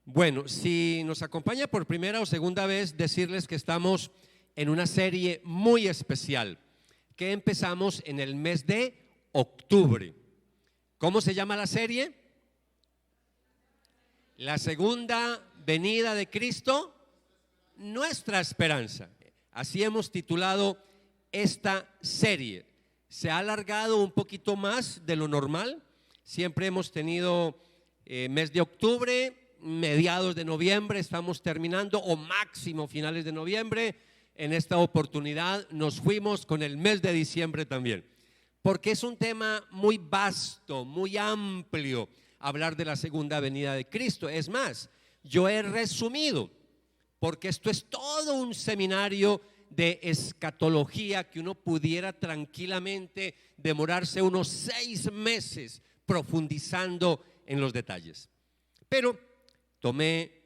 Bueno, si nos acompaña por primera o segunda vez, decirles que estamos en una serie muy especial que empezamos en el mes de octubre. ¿Cómo se llama la serie? La segunda venida de Cristo, nuestra esperanza. Así hemos titulado esta serie. Se ha alargado un poquito más de lo normal. Siempre hemos tenido mes de octubre, mediados de noviembre estamos terminando, o máximo finales de noviembre. En esta oportunidad nos fuimos con el mes de diciembre también, porque es un tema muy vasto, muy amplio, hablar de la segunda venida de Cristo. Es más, yo he resumido, porque esto es todo un seminario de escatología que uno pudiera tranquilamente demorarse unos 6 meses profundizando en los detalles. Pero tomé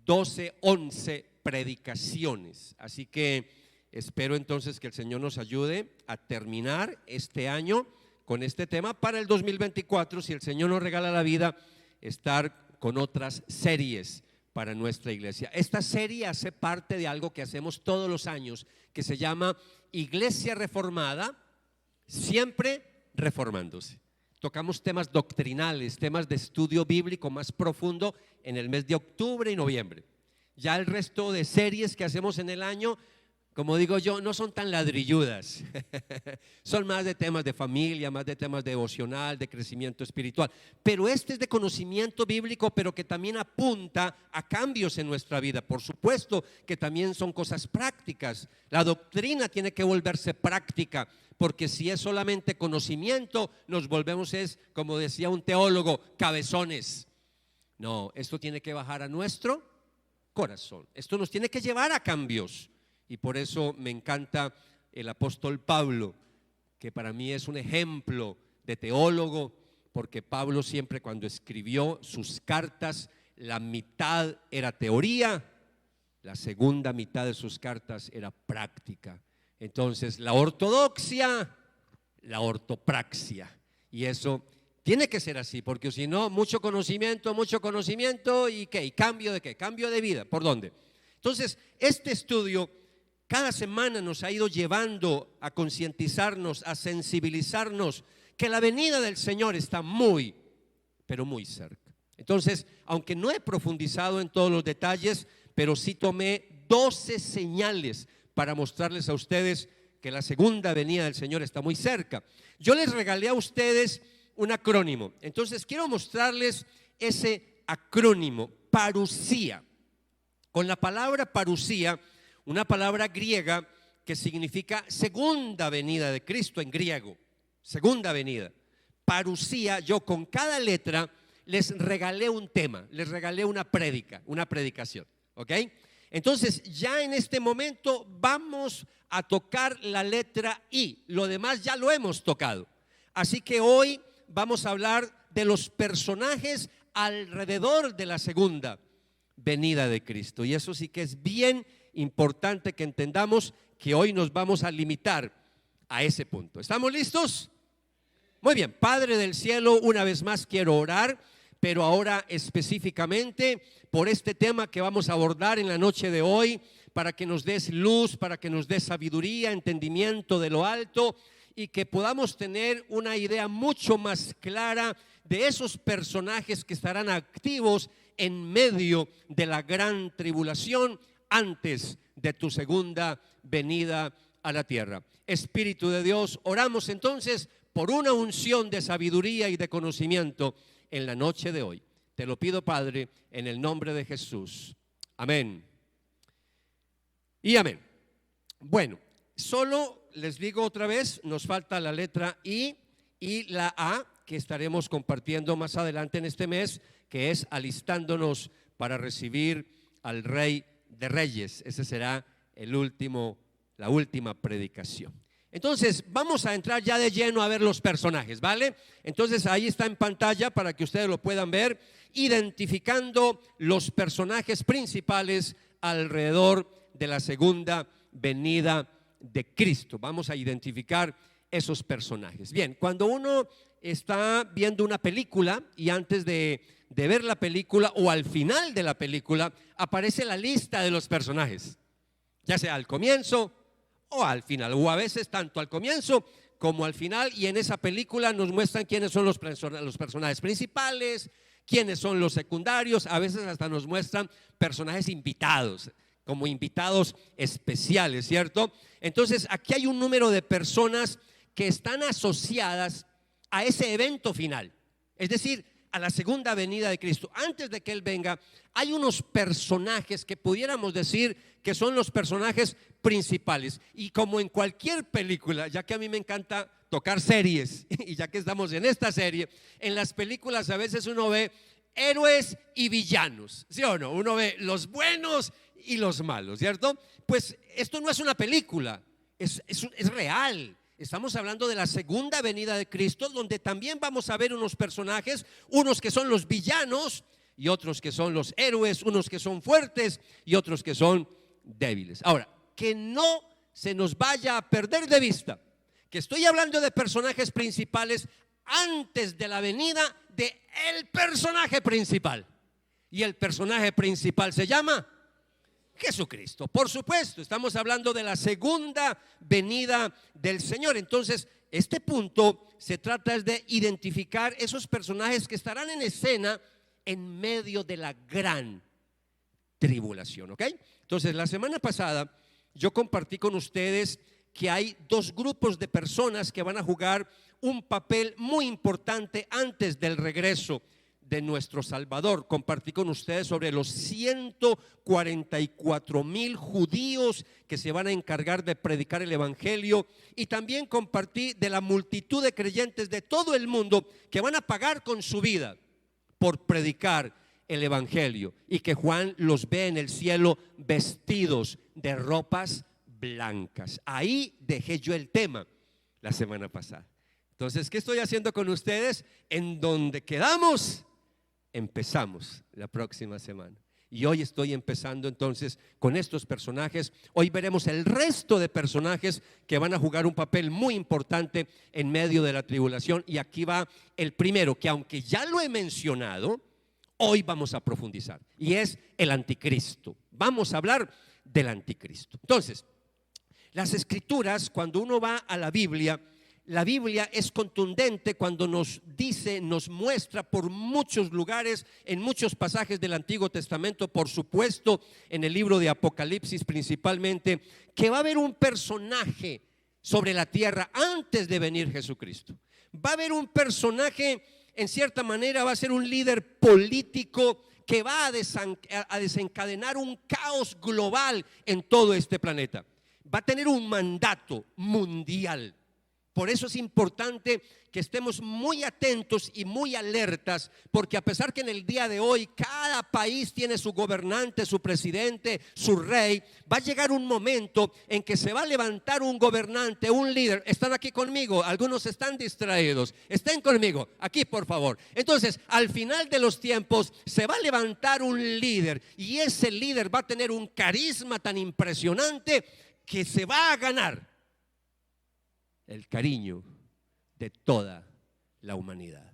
12, 11 predicaciones, así que espero entonces que el Señor nos ayude a terminar este año con este tema para el 2024, si el Señor nos regala la vida, estar con otras series para nuestra iglesia. Esta serie hace parte de algo que hacemos todos los años, que se llama Iglesia Reformada, siempre reformándose. Tocamos temas doctrinales, temas de estudio bíblico más profundo en el mes de octubre y noviembre. Ya el resto de series que hacemos en el año, como digo yo, no son tan ladrilludas. Son más de temas de familia, más de temas devocional, de crecimiento espiritual. Pero este es de conocimiento bíblico, pero que también apunta a cambios en nuestra vida. Por supuesto que también son cosas prácticas. La doctrina tiene que volverse práctica, porque si es solamente conocimiento, nos volvemos, como decía un teólogo, cabezones. No, esto tiene que bajar a nuestro corazón. Esto nos tiene que llevar a cambios. Y por eso me encanta el apóstol Pablo, que para mí es un ejemplo de teólogo, porque Pablo siempre, cuando escribió sus cartas, la mitad era teoría, la segunda mitad de sus cartas era práctica. Entonces, la ortodoxia, la ortopraxia, y eso tiene que ser así, porque si no, mucho conocimiento, ¿y qué? ¿Y cambio de qué? Cambio de vida, ¿por dónde? Entonces, este estudio cada semana nos ha ido llevando a concientizarnos, a sensibilizarnos que la venida del Señor está muy, pero muy cerca. Entonces, aunque no he profundizado en todos los detalles, pero sí tomé 12 señales para mostrarles a ustedes que la segunda venida del Señor está muy cerca. Yo les regalé a ustedes un acrónimo, entonces quiero mostrarles ese acrónimo, parusía. Con la palabra parusía, una palabra griega que significa segunda venida de Cristo en griego, segunda venida. Parusía, yo con cada letra les regalé un tema, les regalé una predicación, ¿ok? Entonces ya en este momento vamos a tocar la letra I, lo demás ya lo hemos tocado. Así que hoy vamos a hablar de los personajes alrededor de la segunda venida de Cristo. Y eso sí que es bien importante que entendamos que hoy nos vamos a limitar a ese punto. ¿Estamos listos? Muy bien, Padre del cielo, una vez más quiero orar, pero ahora específicamente por este tema que vamos a abordar en la noche de hoy, para que nos des luz, para que nos des sabiduría, entendimiento de lo alto, y que podamos tener una idea mucho más clara de esos personajes que estarán activos en medio de la gran tribulación antes de tu segunda venida a la tierra. Espíritu de Dios, oramos entonces por una unción de sabiduría y de conocimiento en la noche de hoy. Te lo pido, Padre, en el nombre de Jesús. Amén y amén. Bueno, solo les digo otra vez, nos falta la letra I y la A, que estaremos compartiendo más adelante en este mes, que es alistándonos para recibir al Rey de Reyes. Ese será la última predicación. Entonces vamos a entrar ya de lleno a ver los personajes, ¿vale? Entonces ahí está en pantalla para que ustedes lo puedan ver, identificando los personajes principales alrededor de la segunda venida de Cristo. Vamos a identificar esos personajes. Bien, cuando uno está viendo una película y antes de de ver la película o al final de la película aparece la lista de los personajes, ya sea al comienzo o al final, o a veces tanto al comienzo como al final, y en esa película nos muestran quiénes son los personajes principales, quiénes son los secundarios, a veces hasta nos muestran personajes invitados, como invitados especiales, ¿cierto? Entonces aquí hay un número de personas que están asociadas a ese evento final, es decir, a la segunda venida de Cristo. Antes de que Él venga, hay unos personajes que pudiéramos decir que son los personajes principales. Y como en cualquier película, ya que a mí me encanta tocar series, y ya que estamos en esta serie, en las películas a veces uno ve héroes y villanos, ¿sí o no? Uno ve los buenos y los malos, ¿cierto? Pues esto no es una película, es real. Estamos hablando de la segunda venida de Cristo, donde también vamos a ver unos personajes, unos que son los villanos y otros que son los héroes, unos que son fuertes y otros que son débiles. Ahora, que no se nos vaya a perder de vista que estoy hablando de personajes principales antes de la venida de el personaje principal. Y el personaje principal se llama Jesucristo. Por supuesto, estamos hablando de la segunda venida del Señor. Entonces, este punto se trata de identificar esos personajes que estarán en escena en medio de la gran tribulación, ¿ok? Entonces, la semana pasada yo compartí con ustedes que hay dos grupos de personas que van a jugar un papel muy importante antes del regreso de nuestro Salvador. Compartí con ustedes sobre los 144,000 judíos que se van a encargar de predicar el evangelio, y también compartí de la multitud de creyentes de todo el mundo que van a pagar con su vida por predicar el evangelio, y que Juan los ve en el cielo vestidos de ropas blancas. Ahí dejé yo el tema la semana pasada. Entonces, ¿qué estoy haciendo con ustedes? En donde quedamos, empezamos la próxima semana. Y hoy estoy empezando entonces con estos personajes. Hoy veremos el resto de personajes que van a jugar un papel muy importante en medio de la tribulación. Y aquí va el primero, que aunque ya lo he mencionado, hoy vamos a profundizar, y es el anticristo. Vamos a hablar del anticristo. Entonces, las escrituras, cuando uno va a la Biblia es contundente cuando nos dice, nos muestra por muchos lugares, en muchos pasajes del Antiguo Testamento, por supuesto en el libro de Apocalipsis principalmente, que va a haber un personaje sobre la tierra antes de venir Jesucristo. Va a haber un personaje, en cierta manera va a ser un líder político que va a desencadenar un caos global en todo este planeta. Va a tener un mandato mundial. Por eso es importante que estemos muy atentos y muy alertas, porque a pesar que en el día de hoy cada país tiene su gobernante, su presidente, su rey, va a llegar un momento en que se va a levantar un gobernante, un líder. ¿Están aquí conmigo? Algunos están distraídos. Estén conmigo, aquí por favor. Entonces, al final de los tiempos se va a levantar un líder, y ese líder va a tener un carisma tan impresionante que se va a ganar el cariño de toda la humanidad.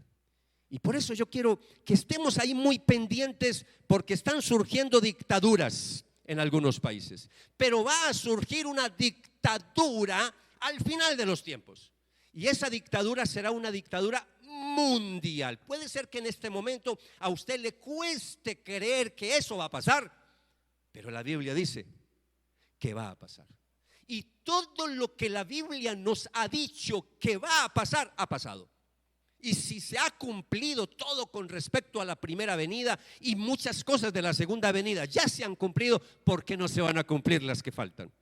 Y por eso yo quiero que estemos ahí muy pendientes, porque están surgiendo dictaduras en algunos países, pero va a surgir una dictadura al final de los tiempos, y esa dictadura será una dictadura mundial. Puede ser que en este momento a usted le cueste creer que eso va a pasar, pero la Biblia dice que va a pasar. Y todo lo que la Biblia nos ha dicho que va a pasar, ha pasado. Y si se ha cumplido todo con respecto a la primera venida, y muchas cosas de la segunda venida ya se han cumplido, ¿por qué no se van a cumplir las que faltan?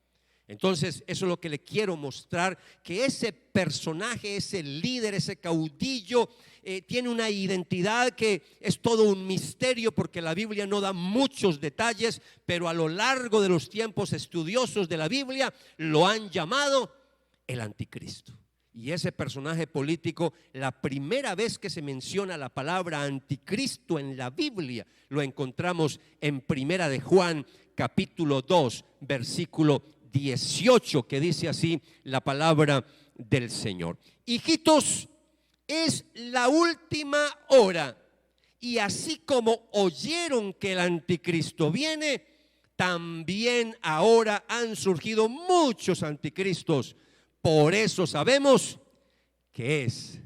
Entonces, eso es lo que le quiero mostrar, que ese personaje, ese líder, ese caudillo, tiene una identidad que es todo un misterio, porque la Biblia no da muchos detalles, pero a lo largo de los tiempos estudiosos de la Biblia lo han llamado el anticristo. Y ese personaje político, la primera vez que se menciona la palabra anticristo en la Biblia, lo encontramos en Primera de Juan, capítulo 2, versículo 18, que dice así la palabra del Señor: hijitos, es la última hora, Y así como oyeron que el anticristo viene, también ahora han surgido muchos anticristos. Por eso sabemos que es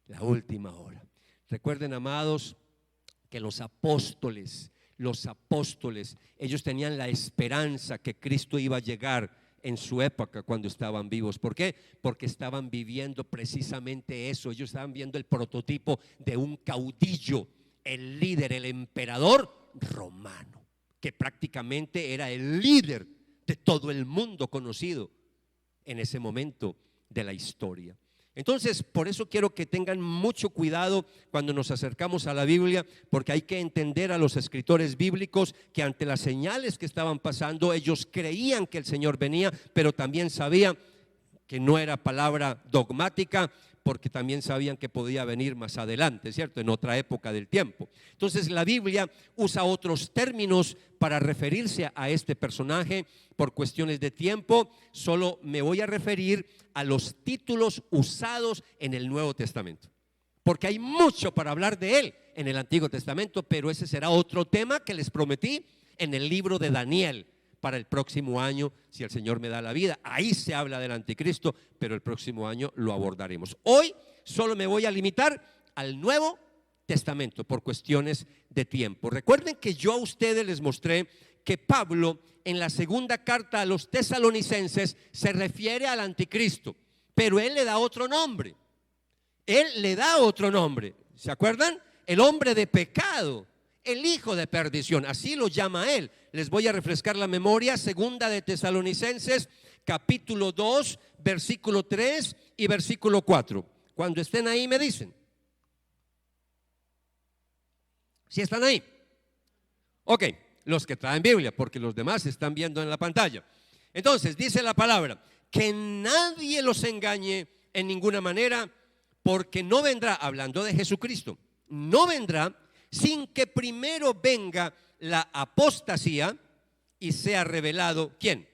la última hora. Recuerden, amados, que los apóstoles, ellos tenían la esperanza que Cristo iba a llegar en su época cuando estaban vivos. ¿Por qué? Porque estaban viviendo precisamente eso. Ellos estaban viendo el prototipo de un caudillo, el líder, el emperador romano, que prácticamente era el líder de todo el mundo conocido en ese momento de la historia. Entonces, por eso quiero que tengan mucho cuidado cuando nos acercamos a la Biblia, porque hay que entender a los escritores bíblicos que ante las señales que estaban pasando, ellos creían que el Señor venía, pero también sabían que no era palabra dogmática, porque también sabían que podía venir más adelante, ¿cierto? En otra época del tiempo. Entonces la Biblia usa otros términos para referirse a este personaje. Por cuestiones de tiempo, solo me voy a referir a los títulos usados en el Nuevo Testamento, porque hay mucho para hablar de él en el Antiguo Testamento, pero ese será otro tema que les prometí en el libro de Daniel para el próximo año, si el Señor me da la vida. Ahí se habla del anticristo, pero el próximo año lo abordaremos. Hoy solo me voy a limitar al Nuevo Testamento por cuestiones de tiempo. Recuerden que yo a ustedes les mostré que Pablo en la segunda carta a los tesalonicenses se refiere al anticristo, pero él le da otro nombre. Él le da otro nombre. ¿Se acuerdan? El hombre de pecado, el hijo de perdición, así lo llama él. Les voy a refrescar la memoria. Segunda de Tesalonicenses, capítulo 2, versículo 3 y versículo 4. Cuando estén ahí me dicen. ¿Sí están ahí? Ok, los que traen Biblia, porque los demás están viendo en la pantalla. Entonces dice la palabra: que nadie los engañe en ninguna manera, porque no vendrá, hablando de Jesucristo, no vendrá sin que primero venga la apostasía y sea revelado, ¿quién?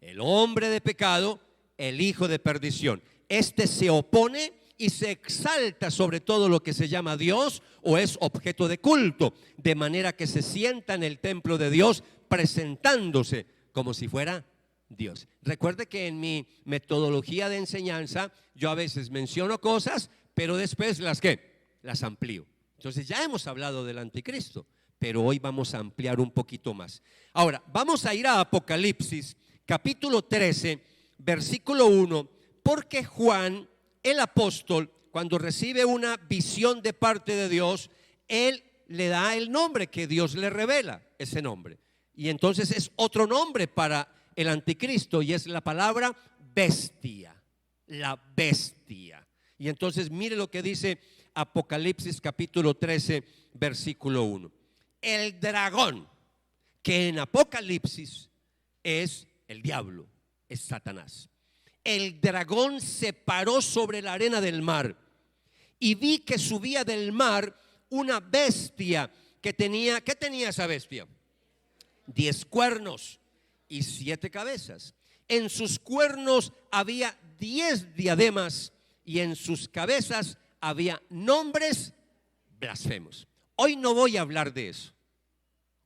El hombre de pecado, el hijo de perdición. Este se opone y se exalta sobre todo lo que se llama Dios o es objeto de culto, de manera que se sienta en el templo de Dios presentándose como si fuera Dios. Recuerde que en mi metodología de enseñanza yo a veces menciono cosas, pero después las amplío. Entonces ya hemos hablado del anticristo, pero hoy vamos a ampliar un poquito más. Ahora, vamos a ir a Apocalipsis, capítulo 13, versículo 1, porque Juan, el apóstol, cuando recibe una visión de parte de Dios, él le da el nombre que Dios le revela, ese nombre. Y entonces es otro nombre para el anticristo y es la palabra bestia, la bestia. Y entonces mire lo que dice Apocalipsis capítulo 13, versículo 1. El dragón, que en Apocalipsis es el diablo, es Satanás. El dragón se paró sobre la arena del mar y vi que subía del mar una bestia que tenía, ¿qué tenía esa bestia? 10 cuernos y 7 cabezas. En sus cuernos había 10 diademas y en sus cabezas había nombres blasfemos. Hoy no voy a hablar de eso.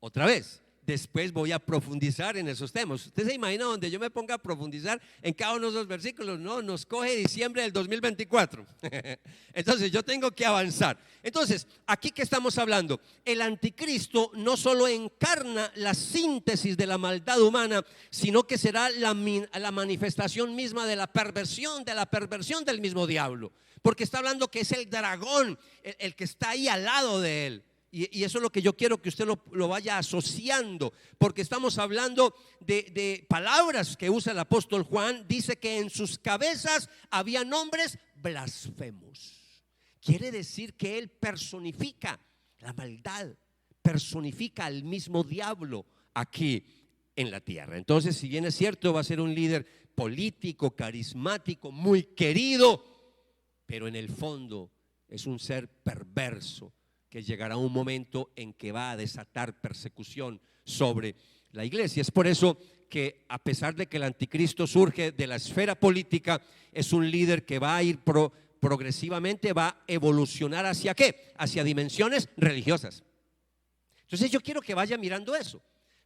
Otra vez, después voy a profundizar en esos temas. Usted se imagina donde yo me ponga a profundizar en cada uno de esos versículos. No, nos coge diciembre del 2024. Entonces yo tengo que avanzar. Entonces, aquí que estamos hablando, el anticristo no solo encarna la síntesis de la maldad humana, sino que será la manifestación misma de la perversión del mismo diablo. Porque está hablando que es el dragón el que está ahí al lado de él. Y eso es lo que yo quiero que usted lo vaya asociando, porque estamos hablando de palabras que usa el apóstol Juan. Dice que en sus cabezas había nombres blasfemos. Quiere decir que él personifica la maldad, personifica al mismo diablo aquí en la tierra. Entonces, si bien es cierto, va a ser un líder político, carismático, muy querido, pero en el fondo es un ser perverso, que llegará un momento en que va a desatar persecución sobre la iglesia. Es por eso que, a pesar de que el anticristo surge de la esfera política, es un líder que va a ir progresivamente va a evolucionar ¿hacia qué? Hacia dimensiones religiosas. Entonces yo quiero que vaya mirando eso,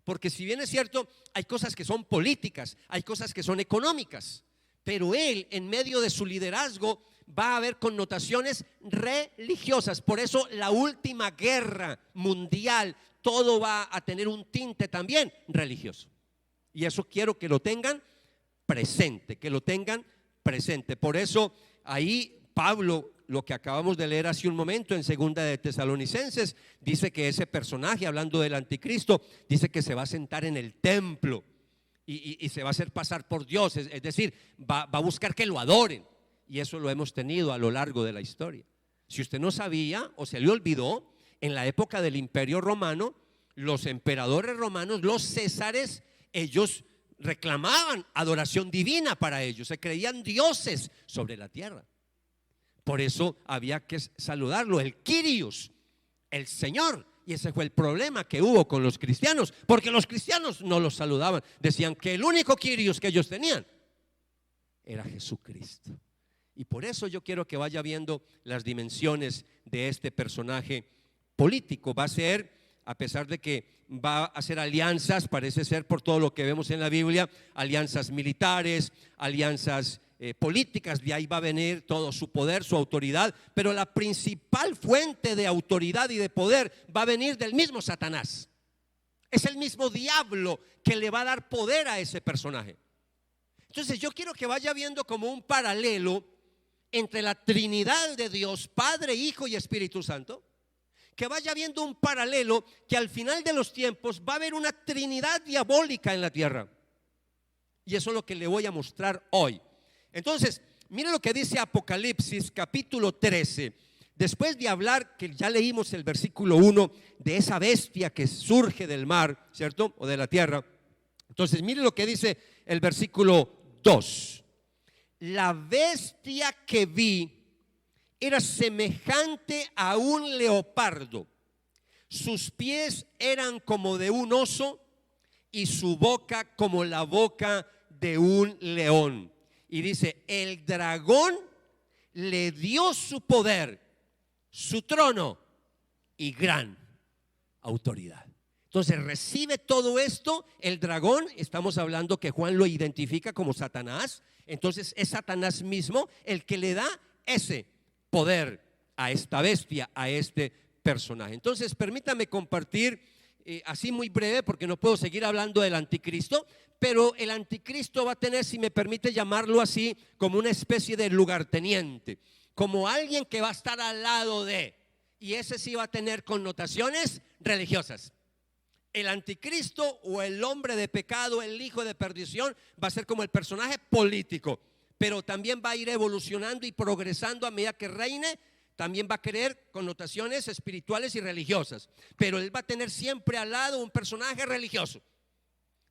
porque si bien es cierto, hay cosas que son políticas, hay cosas que son económicas, pero él, en medio de su liderazgo, va a haber connotaciones religiosas. Por eso la última guerra mundial, todo va a tener un tinte también religioso. Y eso quiero que lo tengan presente, que lo tengan presente. Por eso ahí Pablo, lo que acabamos de leer hace un momento en segunda de Tesalonicenses, dice que ese personaje, hablando del anticristo, dice que se va a sentar en el templo y se va a hacer pasar por Dios, es decir, va a buscar que lo adoren. Y eso lo hemos tenido a lo largo de la historia. Si usted no sabía o se le olvidó, en la época del Imperio Romano, los emperadores romanos, los césares, ellos reclamaban adoración divina para ellos, se creían dioses sobre la tierra. Por eso había que saludarlo, el Kyrios, el Señor. Y ese fue el problema que hubo con los cristianos, porque los cristianos no los saludaban. Decían que el único Kyrios que ellos tenían era Jesucristo. Y por eso yo quiero que vaya viendo las dimensiones de este personaje político. Va a ser, a pesar de que va a hacer alianzas, parece ser por todo lo que vemos en la Biblia, alianzas militares, alianzas políticas, de ahí va a venir todo su poder, su autoridad, pero la principal fuente de autoridad y de poder va a venir del mismo Satanás. Es el mismo diablo que le va a dar poder a ese personaje. Entonces yo quiero que vaya viendo como un paralelo entre la Trinidad de Dios, Padre, Hijo y Espíritu Santo, que vaya viendo un paralelo que al final de los tiempos va a haber una Trinidad diabólica en la tierra. Y eso es lo que le voy a mostrar hoy. Entonces, mire lo que dice Apocalipsis capítulo 13. Después de hablar, que ya leímos el versículo 1, de esa bestia que surge del mar, ¿cierto? O de la tierra. Entonces, mire lo que dice el versículo 2. La bestia que vi era semejante a un leopardo. Sus pies eran como de un oso y su boca como la boca de un león. Y dice, el dragón le dio su poder, su trono y gran autoridad. Entonces recibe todo esto el dragón. Estamos hablando que Juan lo identifica como Satanás. Entonces es Satanás mismo el que le da ese poder a esta bestia, a este personaje. Entonces permítame compartir así muy breve, porque no puedo seguir hablando del anticristo, pero el anticristo va a tener, si me permite llamarlo así, como una especie de lugarteniente, como alguien que va a estar al lado de, y ese sí va a tener connotaciones religiosas. El anticristo o el hombre de pecado, el hijo de perdición, va a ser como el personaje político, pero también va a ir evolucionando y progresando a medida que reine. También va a querer connotaciones espirituales y religiosas, pero él va a tener siempre al lado un personaje religioso.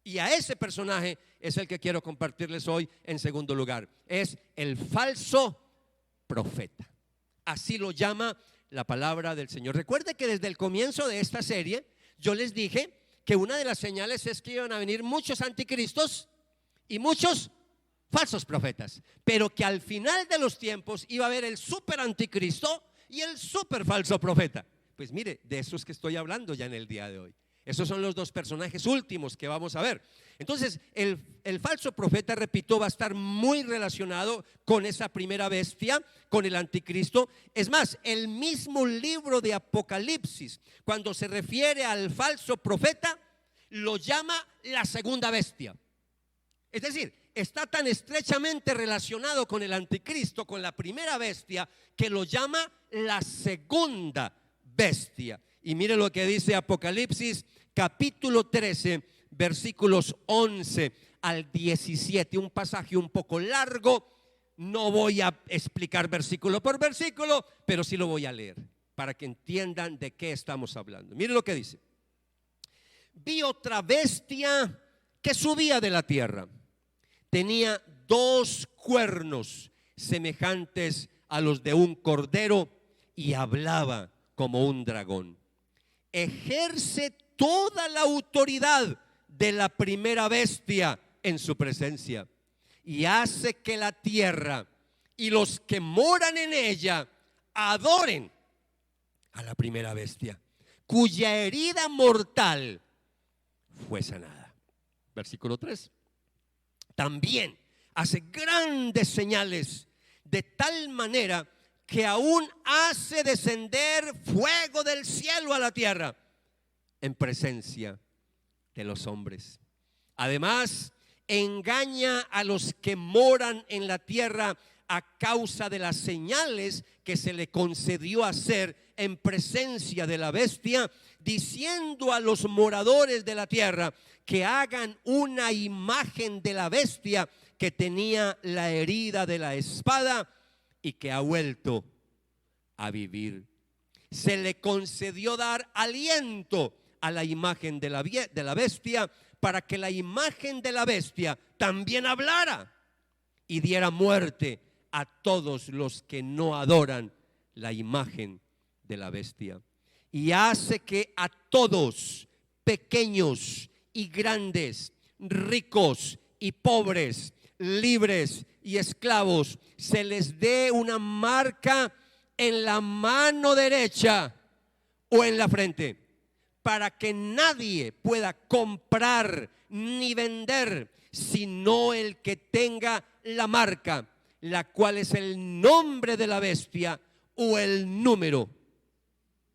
Y a ese personaje es el que quiero compartirles hoy en segundo lugar. Es el falso profeta. Así lo llama la palabra del Señor. Recuerde que desde el comienzo de esta serie yo les dije que una de las señales es que iban a venir muchos anticristos y muchos falsos profetas, pero que al final de los tiempos iba a haber el super anticristo y el super falso profeta. Pues mire, de eso es que estoy hablando ya en el día de hoy. Esos son los dos personajes últimos que vamos a ver. Entonces el falso profeta, repito, va a estar muy relacionado con esa primera bestia, con el anticristo. Es más, el mismo libro de Apocalipsis, cuando se refiere al falso profeta, lo llama la segunda bestia. Es decir, está tan estrechamente relacionado con el anticristo, con la primera bestia, que lo llama la segunda bestia. Y mire lo que dice Apocalipsis capítulo 13, versículos 11 al 17, un pasaje un poco largo. No voy a explicar versículo por versículo, pero sí lo voy a leer para que entiendan de qué estamos hablando. Mire lo que dice. Vi otra bestia que subía de la tierra. Tenía 2 cuernos semejantes a los de un cordero y hablaba como un dragón. Ejerce toda la autoridad de la primera bestia en su presencia y hace que la tierra y los que moran en ella adoren a la primera bestia, cuya herida mortal fue sanada. Versículo 3. También hace grandes señales, de tal manera que aún hace descender fuego del cielo a la tierra en presencia de los hombres. Además, engaña a los que moran en la tierra a causa de las señales que se le concedió hacer en presencia de la bestia, diciendo a los moradores de la tierra que hagan una imagen de la bestia que tenía la herida de la espada y que ha vuelto a vivir. Se le concedió dar aliento a la imagen de la bestia, para que la imagen de la bestia también hablara y diera muerte a todos los que no adoran la imagen de la bestia. Y hace que a todos, pequeños y grandes, ricos y pobres, libres y esclavos, se les dé una marca en la mano derecha o en la frente, para que nadie pueda comprar ni vender, sino el que tenga la marca, la cual es el nombre de la bestia o el número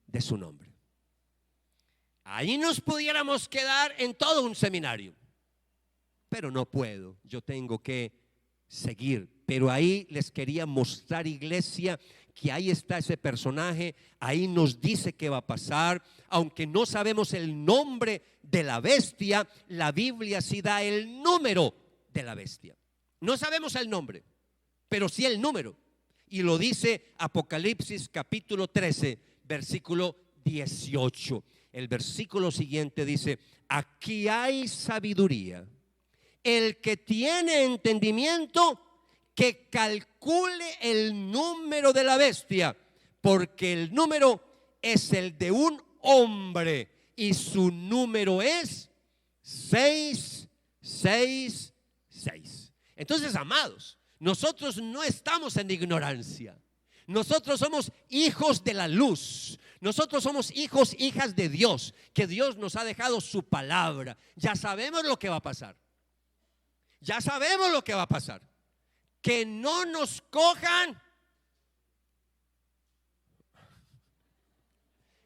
de su nombre. Ahí nos pudiéramos quedar en todo un seminario, pero no puedo, yo tengo que seguir. Pero ahí les quería mostrar, iglesia, que ahí está ese personaje, ahí nos dice qué va a pasar. Aunque no sabemos el nombre de la bestia, la Biblia sí da el número de la bestia. No sabemos el nombre, pero sí el número. Y lo dice Apocalipsis capítulo 13, versículo 18. El versículo siguiente dice: aquí hay sabiduría. El que tiene entendimiento, que calcule el número de la bestia, porque el número es el de un hombre y su número es 666. Entonces, amados, nosotros no estamos en ignorancia. Nosotros somos hijos de la luz. Nosotros somos hijos, hijas de Dios, que Dios nos ha dejado su palabra. Ya sabemos lo que va a pasar. Ya sabemos lo que va a pasar. Que no nos cojan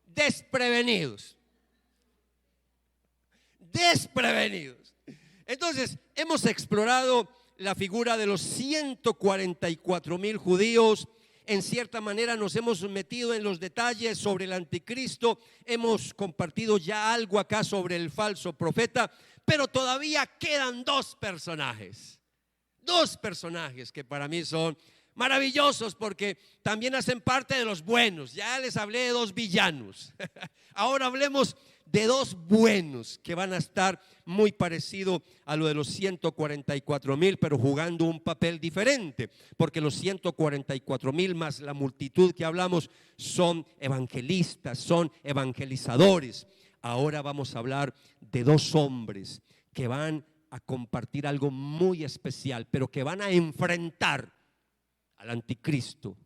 desprevenidos. Entonces, hemos explorado la figura de los 144,000 judíos. En cierta manera nos hemos metido en los detalles sobre el anticristo. Hemos compartido ya algo acá sobre el falso profeta, pero todavía quedan dos personajes que para mí son maravillosos, porque también hacen parte de los buenos. Ya les hablé de dos villanos. Ahora hablemos de dos buenos que van a estar muy parecido a lo de los 144,000, pero jugando un papel diferente, porque los 144,000 más la multitud que hablamos son evangelistas, son evangelizadores. Ahora vamos a hablar de dos hombres que van a compartir algo muy especial, pero que van a enfrentar al anticristo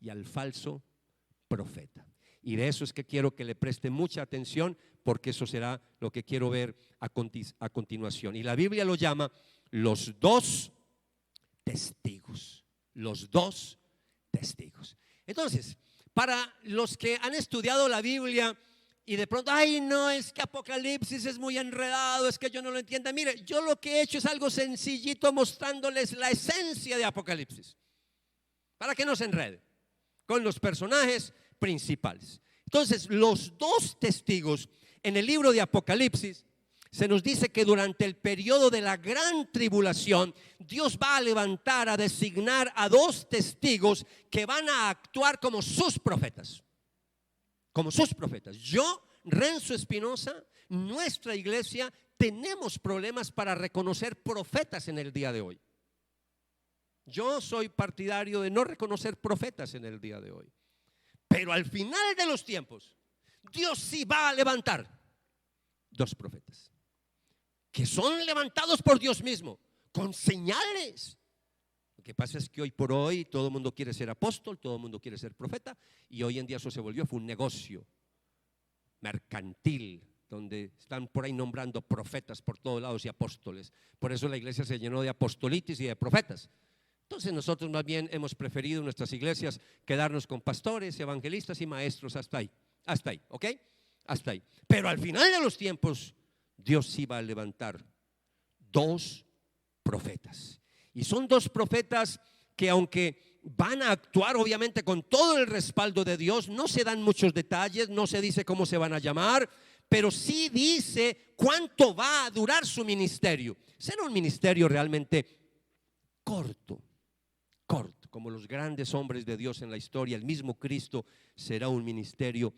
y al falso profeta. Y de eso es que quiero que le preste mucha atención, porque eso será lo que quiero ver a continuación. Y la Biblia lo llama los dos testigos. Los dos testigos. Entonces, para los que han estudiado la Biblia y de pronto, ay no, es que Apocalipsis es muy enredado, es que yo no lo entiendo. Mire, yo lo que he hecho es algo sencillito, mostrándoles la esencia de Apocalipsis, para que no se enrede con los personajes principales. Entonces, los dos testigos en el libro de Apocalipsis, se nos dice que durante el periodo de la gran tribulación, Dios va a levantar, a designar a dos testigos que van a actuar como sus profetas. Como sus profetas. Yo, Renzo Espinosa, nuestra iglesia, tenemos problemas para reconocer profetas en el día de hoy. Yo soy partidario de no reconocer profetas en el día de hoy. Pero al final de los tiempos, Dios sí va a levantar dos profetas que son levantados por Dios mismo, con señales Lo que pasa es que hoy por hoy todo el mundo quiere ser apóstol, todo el mundo quiere ser profeta, y hoy en día eso se volvió, fue un negocio mercantil, donde están por ahí nombrando profetas por todos lados y apóstoles. Por eso la iglesia se llenó de apostolitis y de profetas. Entonces nosotros más bien hemos preferido en nuestras iglesias quedarnos con pastores, evangelistas y maestros hasta ahí, ¿ok? Hasta ahí. Pero al final de los tiempos Dios sí va a levantar 2 profetas. Y son 2 profetas que, aunque van a actuar obviamente con todo el respaldo de Dios, no se dan muchos detalles, no se dice cómo se van a llamar, pero sí dice cuánto va a durar su ministerio. Será un ministerio realmente corto, como los grandes hombres de Dios en la historia. El mismo Cristo será un ministerio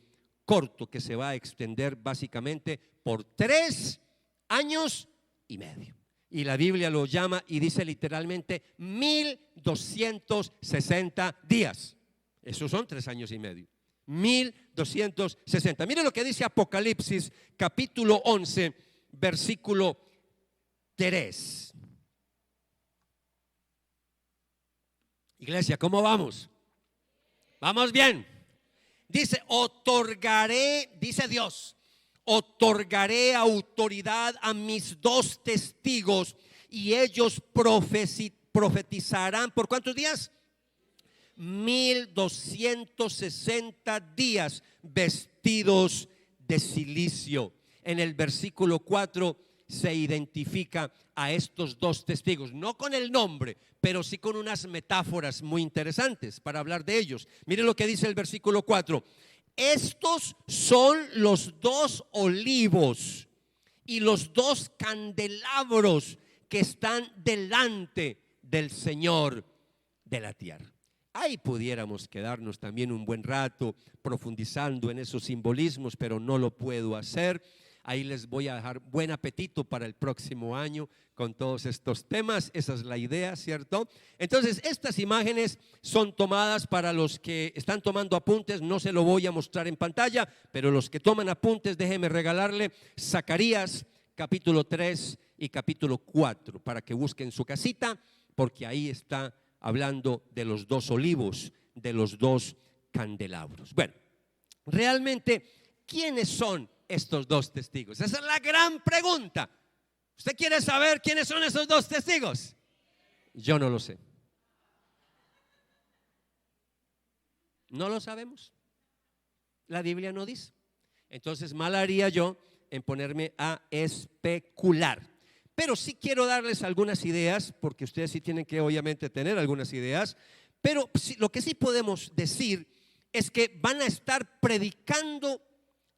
corto que se va a extender básicamente por 3 años y medio. Y la Biblia lo llama y dice literalmente 1260 días. Esos son 3 años y medio. 1260. Mire lo que dice Apocalipsis capítulo 11 versículo 3. Iglesia, ¿cómo vamos? ¿Vamos bien? Dice, dice Dios, otorgaré autoridad a mis 2 testigos y ellos profetizarán. ¿Por cuántos días? 1260 días vestidos de cilicio. En el versículo 4 se identifica a estos 2 testigos, no con el nombre, pero sí con unas metáforas muy interesantes para hablar de ellos. Mire lo que dice el versículo 4. Estos son los 2 olivos y los 2 candelabros que están delante del Señor de la tierra. Ahí pudiéramos quedarnos también un buen rato profundizando en esos simbolismos, pero no lo puedo hacer. Ahí les voy a dejar buen apetito para el próximo año con todos estos temas. Esa es la idea, ¿cierto? Entonces, estas imágenes son tomadas para los que están tomando apuntes. No se lo voy a mostrar en pantalla, pero los que toman apuntes, déjenme regalarle Zacarías capítulo 3 y capítulo 4 para que busquen su casita, porque ahí está hablando de los 2 olivos, de los 2 candelabros. Bueno, realmente, ¿quiénes son estos 2 testigos? Esa es la gran pregunta. ¿Usted quiere saber quiénes son esos 2 testigos? Yo no lo sé. No lo sabemos. La Biblia no dice. Entonces mal haría yo en ponerme a especular. Pero sí quiero darles algunas ideas, porque ustedes sí tienen que obviamente tener algunas ideas. Pero lo que sí podemos decir es que van a estar predicando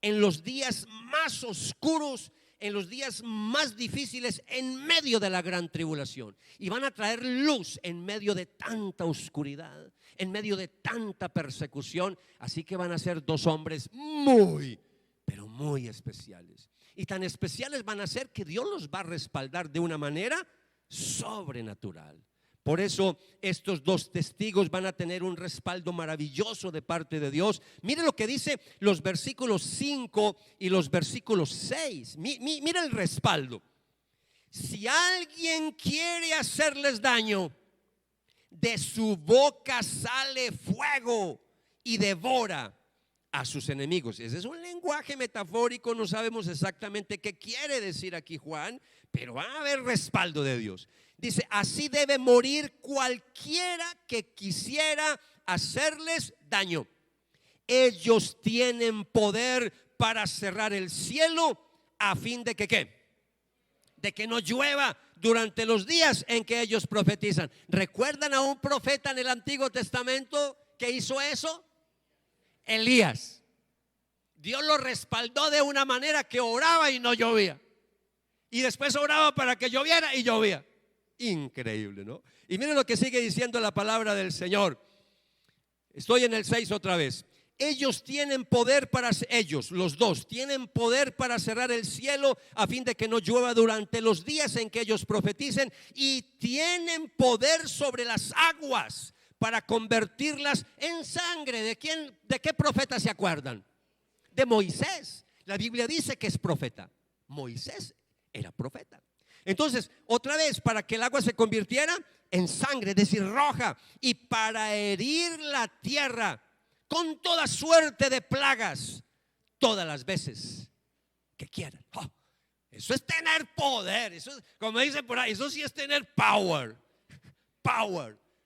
en los días más oscuros, en los días más difíciles, en medio de la gran tribulación. Y van a traer luz en medio de tanta oscuridad, en medio de tanta persecución. Así que van a ser 2 hombres muy, pero muy especiales. Y tan especiales van a ser que Dios los va a respaldar de una manera sobrenatural. Por eso estos 2 testigos van a tener un respaldo maravilloso de parte de Dios. Mire lo que dice los versículos 5 y los versículos 6. Mire el respaldo. Si alguien quiere hacerles daño, de su boca sale fuego y devora a sus enemigos. Ese es un lenguaje metafórico, no sabemos exactamente qué quiere decir aquí Juan, pero va a haber respaldo de Dios. Dice, así debe morir cualquiera que quisiera hacerles daño. Ellos tienen poder para cerrar el cielo a fin de que ¿qué? De que no llueva durante los días en que ellos profetizan. ¿Recuerdan a un profeta en el Antiguo Testamento que hizo eso? Elías. Dios lo respaldó de una manera que oraba y no llovía, y después oraba para que lloviera y llovía. Increíble, ¿no? Y miren lo que sigue diciendo la palabra del Señor. Estoy en el 6 otra vez. Ellos tienen poder ellos, los 2, tienen poder para cerrar el cielo a fin de que no llueva durante los días en que ellos profeticen, y tienen poder sobre las aguas para convertirlas en sangre. ¿De quién? ¿De qué profeta se acuerdan? De Moisés. La Biblia dice que es profeta. Moisés era profeta. Entonces, otra vez, para que el agua se convirtiera en sangre, es decir, roja, y para herir la tierra con toda suerte de plagas, todas las veces que quieran. Oh, eso es tener poder, eso es, como dicen por ahí, eso sí es tener power,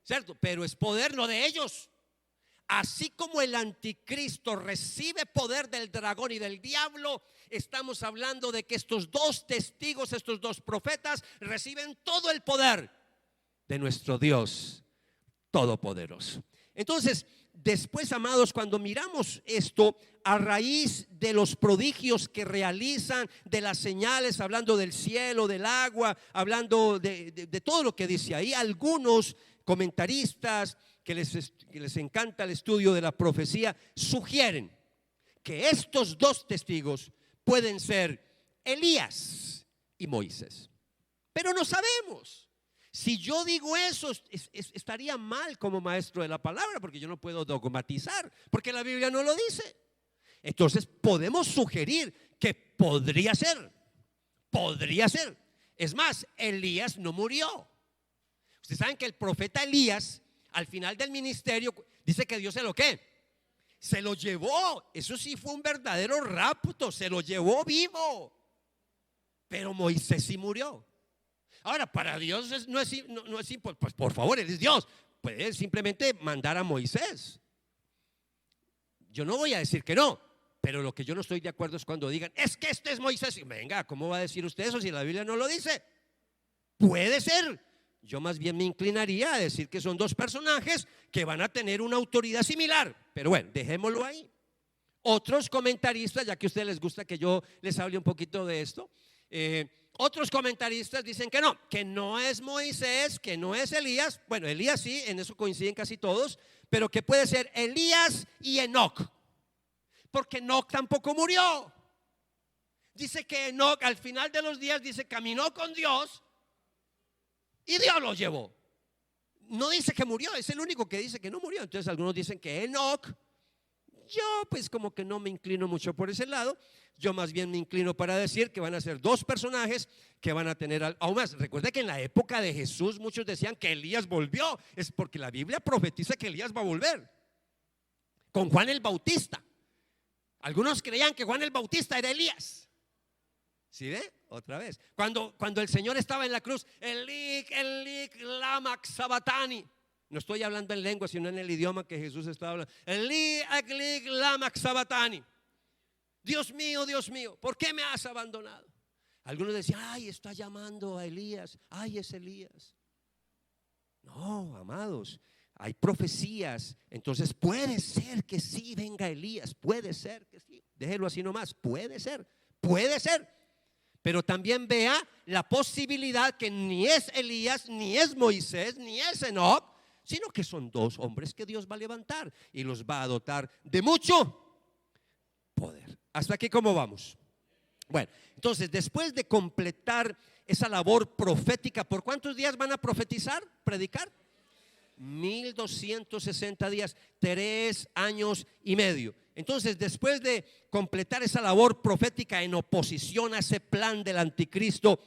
¿cierto? Pero es poder no de ellos. Así como el anticristo recibe poder del dragón y del diablo, estamos hablando de que estos dos testigos, estos dos profetas, reciben todo el poder de nuestro Dios todopoderoso. Entonces, después, amados, cuando miramos esto a raíz de los prodigios que realizan, de las señales, hablando del cielo, del agua, hablando de todo lo que dice ahí, algunos comentaristas que les encanta el estudio de la profecía sugieren que estos dos testigos pueden ser Elías y Moisés. Pero no sabemos. Si yo digo eso, estaría mal como maestro de la palabra, porque yo no puedo dogmatizar, porque la Biblia no lo dice. Entonces podemos sugerir que podría ser. Es más, Elías no murió. Ustedes saben que el profeta Elías, al final del ministerio, dice que Dios se lo ¿qué? Se lo llevó. Eso sí fue un verdadero rapto, se lo llevó vivo. Pero Moisés sí murió. Ahora, para Dios no es pues por favor, Él es Dios. Puede simplemente mandar a Moisés. Yo no voy a decir que no, pero lo que yo no estoy de acuerdo es cuando digan, es que este es Moisés. Y venga, ¿cómo va a decir usted eso si la Biblia no lo dice? Puede ser. Yo más bien me inclinaría a decir que son dos personajes que van a tener una autoridad similar. Pero bueno, dejémoslo ahí. Otros comentaristas, ya que a ustedes les gusta que yo les hable un poquito de esto, otros comentaristas dicen que no es Moisés, que no es Elías. Bueno, Elías sí, en eso coinciden casi todos, pero que puede ser Elías y Enoc, porque Enoc tampoco murió. Dice que Enoc al final de los días, dice, caminó con Dios y Dios lo llevó. No dice que murió, es el único que dice que no murió. Entonces algunos dicen que Enoc. Yo pues como que no me inclino mucho por ese lado. Yo más bien me inclino para decir que van a ser dos personajes que van a tener aún más. Recuerda que en la época de Jesús muchos decían que Elías volvió. Es porque la Biblia profetiza que Elías va a volver. Con Juan el Bautista. Algunos creían que Juan el Bautista era Elías. ¿Sí ve? Otra vez. Cuando el Señor estaba en la cruz, Elik, Elik, lama sabachthani. No estoy hablando en lengua, sino en el idioma que Jesús estaba hablando. Elik, Elik, lama sabachthani. Dios mío, ¿por qué me has abandonado? Algunos decían, ay, está llamando a Elías. Ay, es Elías. No, amados, hay profecías. Entonces puede ser que sí venga Elías. Puede ser que sí. Déjelo así nomás. Puede ser. Pero también vea la posibilidad que ni es Elías, ni es Moisés, ni es Enoc, sino que son dos hombres que Dios va a levantar y los va a dotar de mucho poder. ¿Hasta aquí cómo vamos? Bueno, entonces después de completar esa labor profética, ¿por cuántos días van a profetizar, predicar? 1260 días, 3 años y medio. Entonces, después de completar esa labor profética en oposición a ese plan del anticristo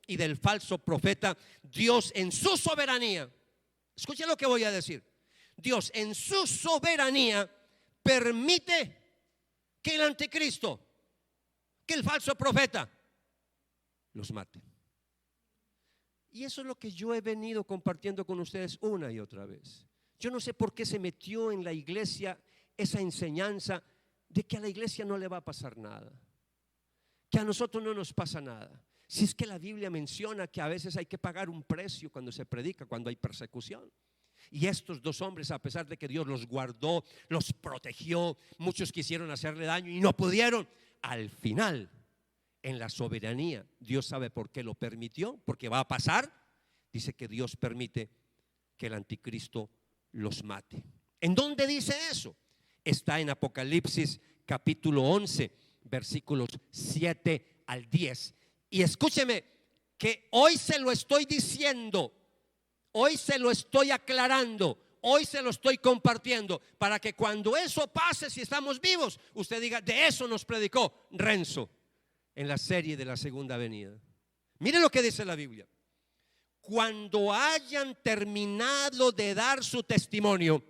y del falso profeta, Dios en su soberanía, escuchen lo que voy a decir, Dios en su soberanía permite que el anticristo, que el falso profeta los mate. Y eso es lo que yo he venido compartiendo con ustedes una y otra vez. Yo no sé por qué se metió en la iglesia esa enseñanza de que a la iglesia no le va a pasar nada, que a nosotros no nos pasa nada. Si es que la Biblia menciona que a veces hay que pagar un precio cuando se predica, cuando hay persecución. Y estos dos hombres, a pesar de que Dios los guardó, los protegió, muchos quisieron hacerle daño y no pudieron. Al final, en la soberanía, Dios sabe por qué lo permitió, porque va a pasar. Dice que Dios permite que el anticristo los mate. ¿En dónde dice eso? Está en Apocalipsis capítulo 11, versículos 7 al 10. Y escúcheme que hoy se lo estoy diciendo, hoy se lo estoy aclarando, hoy se lo estoy compartiendo, para que cuando eso pase, si estamos vivos, usted diga, de eso nos predicó Renzo en la serie de la segunda venida. Mire lo que dice la Biblia. Cuando hayan terminado de dar su testimonio,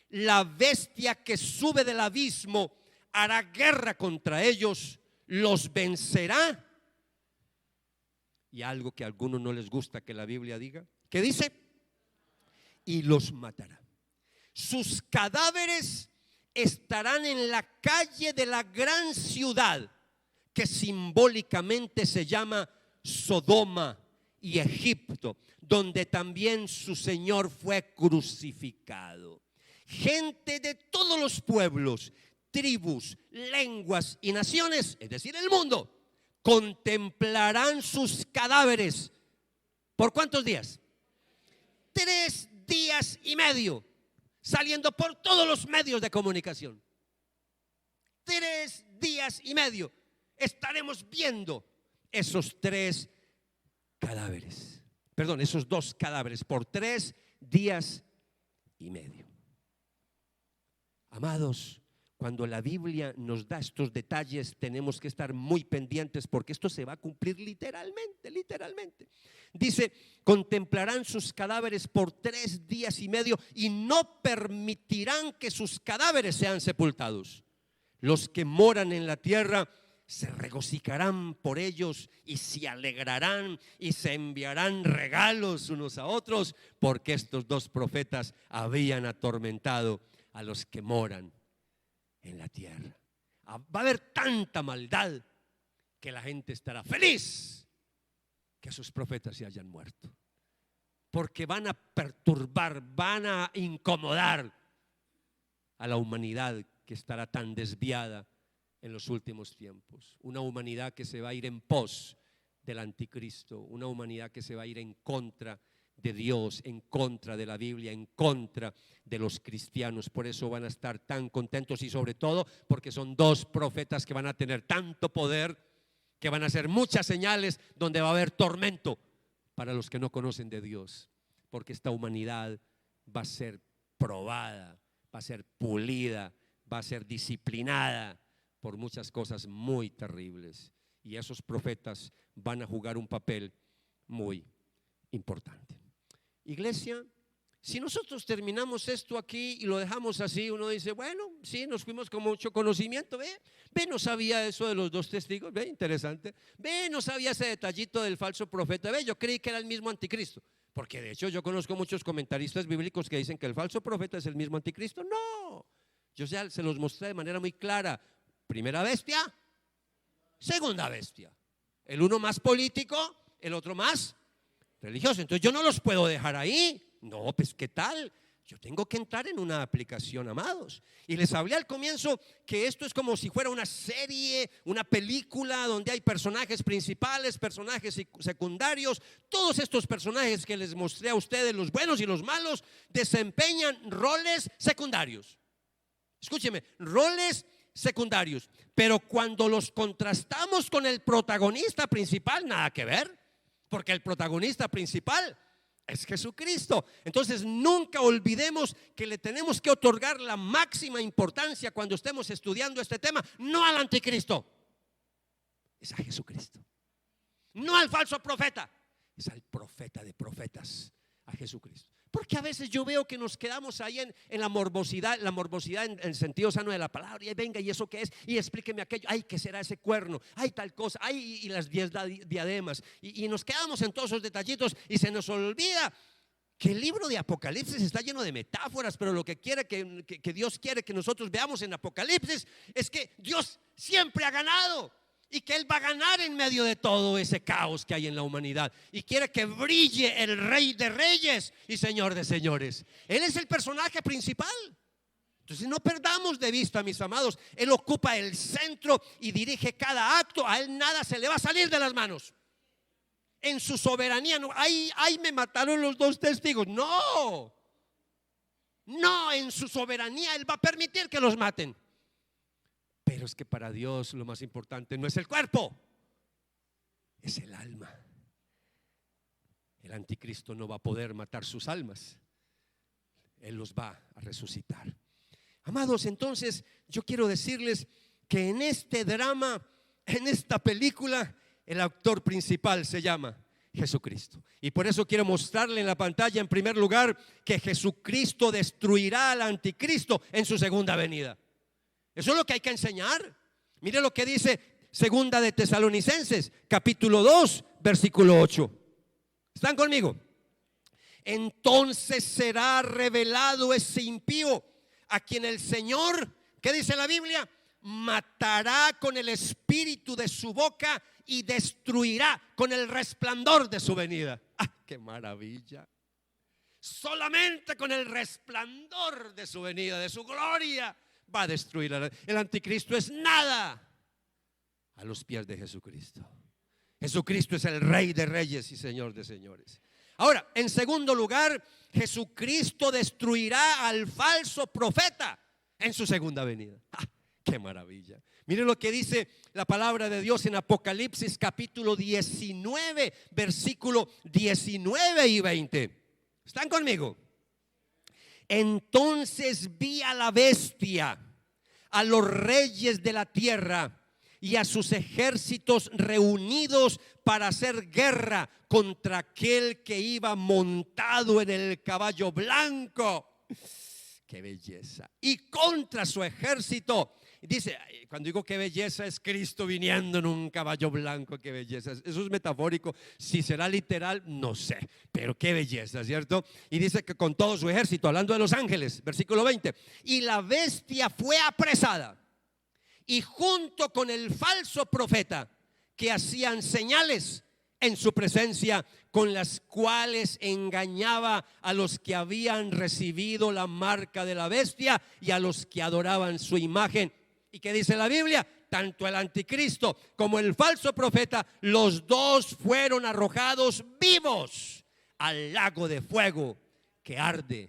la bestia que sube del abismo hará guerra contra ellos, los vencerá. Y algo que a algunos no les gusta que la Biblia diga, ¿qué dice? Y los matará. Sus cadáveres estarán en la calle de la gran ciudad, que simbólicamente se llama Sodoma y Egipto, donde también su Señor fue crucificado. Gente de todos los pueblos, tribus, lenguas y naciones, es decir, el mundo, contemplarán sus cadáveres. ¿Por cuántos días? 3 días y medio, saliendo por todos los medios de comunicación. 3 días y medio estaremos viendo esos 3 cadáveres. Perdón, esos 2 cadáveres por 3 días y medio. Amados, cuando la Biblia nos da estos detalles, tenemos que estar muy pendientes, porque esto se va a cumplir literalmente. Dice, contemplarán sus cadáveres por 3 días y medio y no permitirán que sus cadáveres sean sepultados. Los que moran en la tierra se regocijarán por ellos y se alegrarán y se enviarán regalos unos a otros, porque estos 2 profetas habían atormentado a los que moran en la tierra. Va a haber tanta maldad que la gente estará feliz que sus profetas se hayan muerto, porque van a perturbar, van a incomodar a la humanidad que estará tan desviada en los últimos tiempos. Una humanidad que se va a ir en pos del anticristo, una humanidad que se va a ir en contra de Dios, en contra de la Biblia, en contra de los cristianos. Por eso van a estar tan contentos, y sobre todo porque son 2 profetas que van a tener tanto poder, que van a hacer muchas señales, donde va a haber tormento para los que no conocen de Dios, porque esta humanidad va a ser probada, va a ser pulida, va a ser disciplinada por muchas cosas muy terribles, y esos profetas van a jugar un papel muy importante. Iglesia, si nosotros terminamos esto aquí y lo dejamos así, uno dice, bueno, sí, nos fuimos con mucho conocimiento. Ve, no sabía eso de los 2 testigos, ve, interesante. Ve, no sabía ese detallito del falso profeta. Ve, yo creí que era el mismo anticristo, porque de hecho yo conozco muchos comentaristas bíblicos que dicen que el falso profeta es el mismo anticristo. No, yo ya se los mostré de manera muy clara. Primera bestia, segunda bestia. El uno más político, el otro más religioso. Entonces yo no los puedo dejar ahí. No, pues ¿qué tal? Yo tengo que entrar en una aplicación, amados. Y les hablé al comienzo que esto es como si fuera una serie, una película donde hay personajes principales, personajes secundarios. Todos estos personajes que les mostré a ustedes, los buenos y los malos, desempeñan roles secundarios. Escúcheme, roles secundarios. Pero cuando los contrastamos con el protagonista principal, nada que ver, porque el protagonista principal es Jesucristo. Entonces nunca olvidemos que le tenemos que otorgar la máxima importancia cuando estemos estudiando este tema, no al anticristo, es a Jesucristo. No al falso profeta, es al profeta de profetas, a Jesucristo. Porque a veces yo veo que nos quedamos ahí en la morbosidad en el sentido sano de la palabra. Y venga, ¿y eso qué es? Y explíqueme aquello. Ay, ¿qué será ese cuerno? Ay, tal cosa. Ay, y las 10 diademas. Y nos quedamos en todos esos detallitos y se nos olvida que el libro de Apocalipsis está lleno de metáforas. Pero lo que quiere que Dios quiere que nosotros veamos en Apocalipsis es que Dios siempre ha ganado, y que Él va a ganar en medio de todo ese caos que hay en la humanidad, y quiere que brille el Rey de Reyes y Señor de Señores. Él es el personaje principal. Entonces no perdamos de vista, mis amados, Él ocupa el centro y dirige cada acto. A Él nada se le va a salir de las manos. En su soberanía, no, ay, me mataron los 2 testigos. No, en su soberanía Él va a permitir que los maten. Pero es que para Dios lo más importante no es el cuerpo, es el alma. El anticristo no va a poder matar sus almas, Él los va a resucitar. Amados, entonces yo quiero decirles que en este drama, en esta película, El actor principal se llama Jesucristo. Y por eso quiero mostrarle en la pantalla, en primer lugar, que Jesucristo destruirá al anticristo en su segunda venida. Eso es lo que hay que enseñar. Mire lo que dice segunda de Tesalonicenses, capítulo 2, versículo 8. ¿Están conmigo? Entonces será revelado ese impío, a quien el Señor, ¿qué dice la Biblia? Matará con el espíritu de su boca y destruirá con el resplandor de su venida. ¡Ah, qué maravilla! Solamente con el resplandor de su venida, de su gloria, va a destruir. El anticristo es nada a los pies de Jesucristo. Jesucristo es el Rey de reyes y Señor de señores. Ahora, en segundo lugar, Jesucristo destruirá al falso profeta en su segunda venida. ¡Ah, qué maravilla! Mire lo que dice la palabra de Dios en Apocalipsis capítulo 19, versículo 19 y 20. ¿Están conmigo? Entonces vi a la bestia, a los reyes de la tierra y a sus ejércitos reunidos para hacer guerra contra aquel que iba montado en el caballo blanco. ¡Qué belleza! Y contra su ejército. Dice, cuando digo qué belleza, es Cristo viniendo en un caballo blanco. Qué belleza, eso es metafórico. Si será literal, no sé, pero qué belleza, ¿cierto? Y dice que con todo su ejército, hablando de los ángeles, versículo 20. Y la bestia fue apresada, y junto con el falso profeta, que hacían señales en su presencia, con las cuales engañaba a los que habían recibido la marca de la bestia y a los que adoraban su imagen. ¿Y qué dice la Biblia? Tanto el anticristo como el falso profeta, los dos fueron arrojados vivos al lago de fuego que arde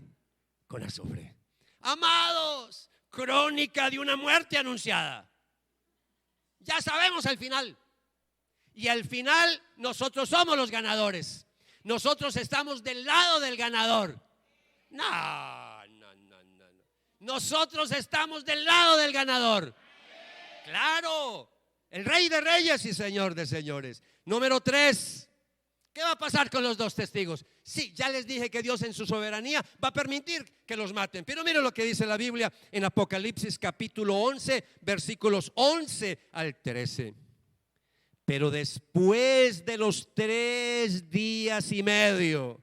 con azufre. Amados, crónica de una muerte anunciada. Ya sabemos el final. Y al final nosotros somos los ganadores. Nosotros estamos del lado del ganador. No. Nosotros estamos del lado del ganador. Claro, el Rey de reyes y Señor de señores. Número 3. ¿Qué va a pasar con los dos testigos? Sí, ya les dije que Dios en su soberanía va a permitir que los maten. Pero mire lo que dice la Biblia en Apocalipsis capítulo 11, versículos 11 al 13. Pero después de los 3 días y medio,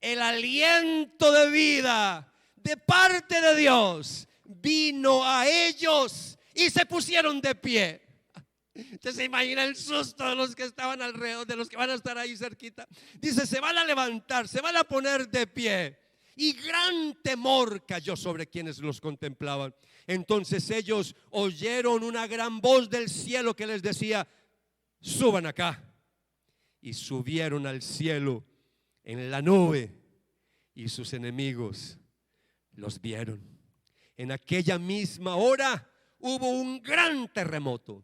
el aliento de vida de parte de Dios vino a ellos y se pusieron de pie. Usted se imagina el susto de los que estaban alrededor, de los que van a estar ahí cerquita. Dice, se van a levantar, se van a poner de pie. Y gran temor cayó sobre quienes los contemplaban. Entonces ellos oyeron una gran voz del cielo que les decía, suban acá. Y subieron al cielo en la nube, y sus enemigos los vieron. En aquella misma hora hubo un gran terremoto,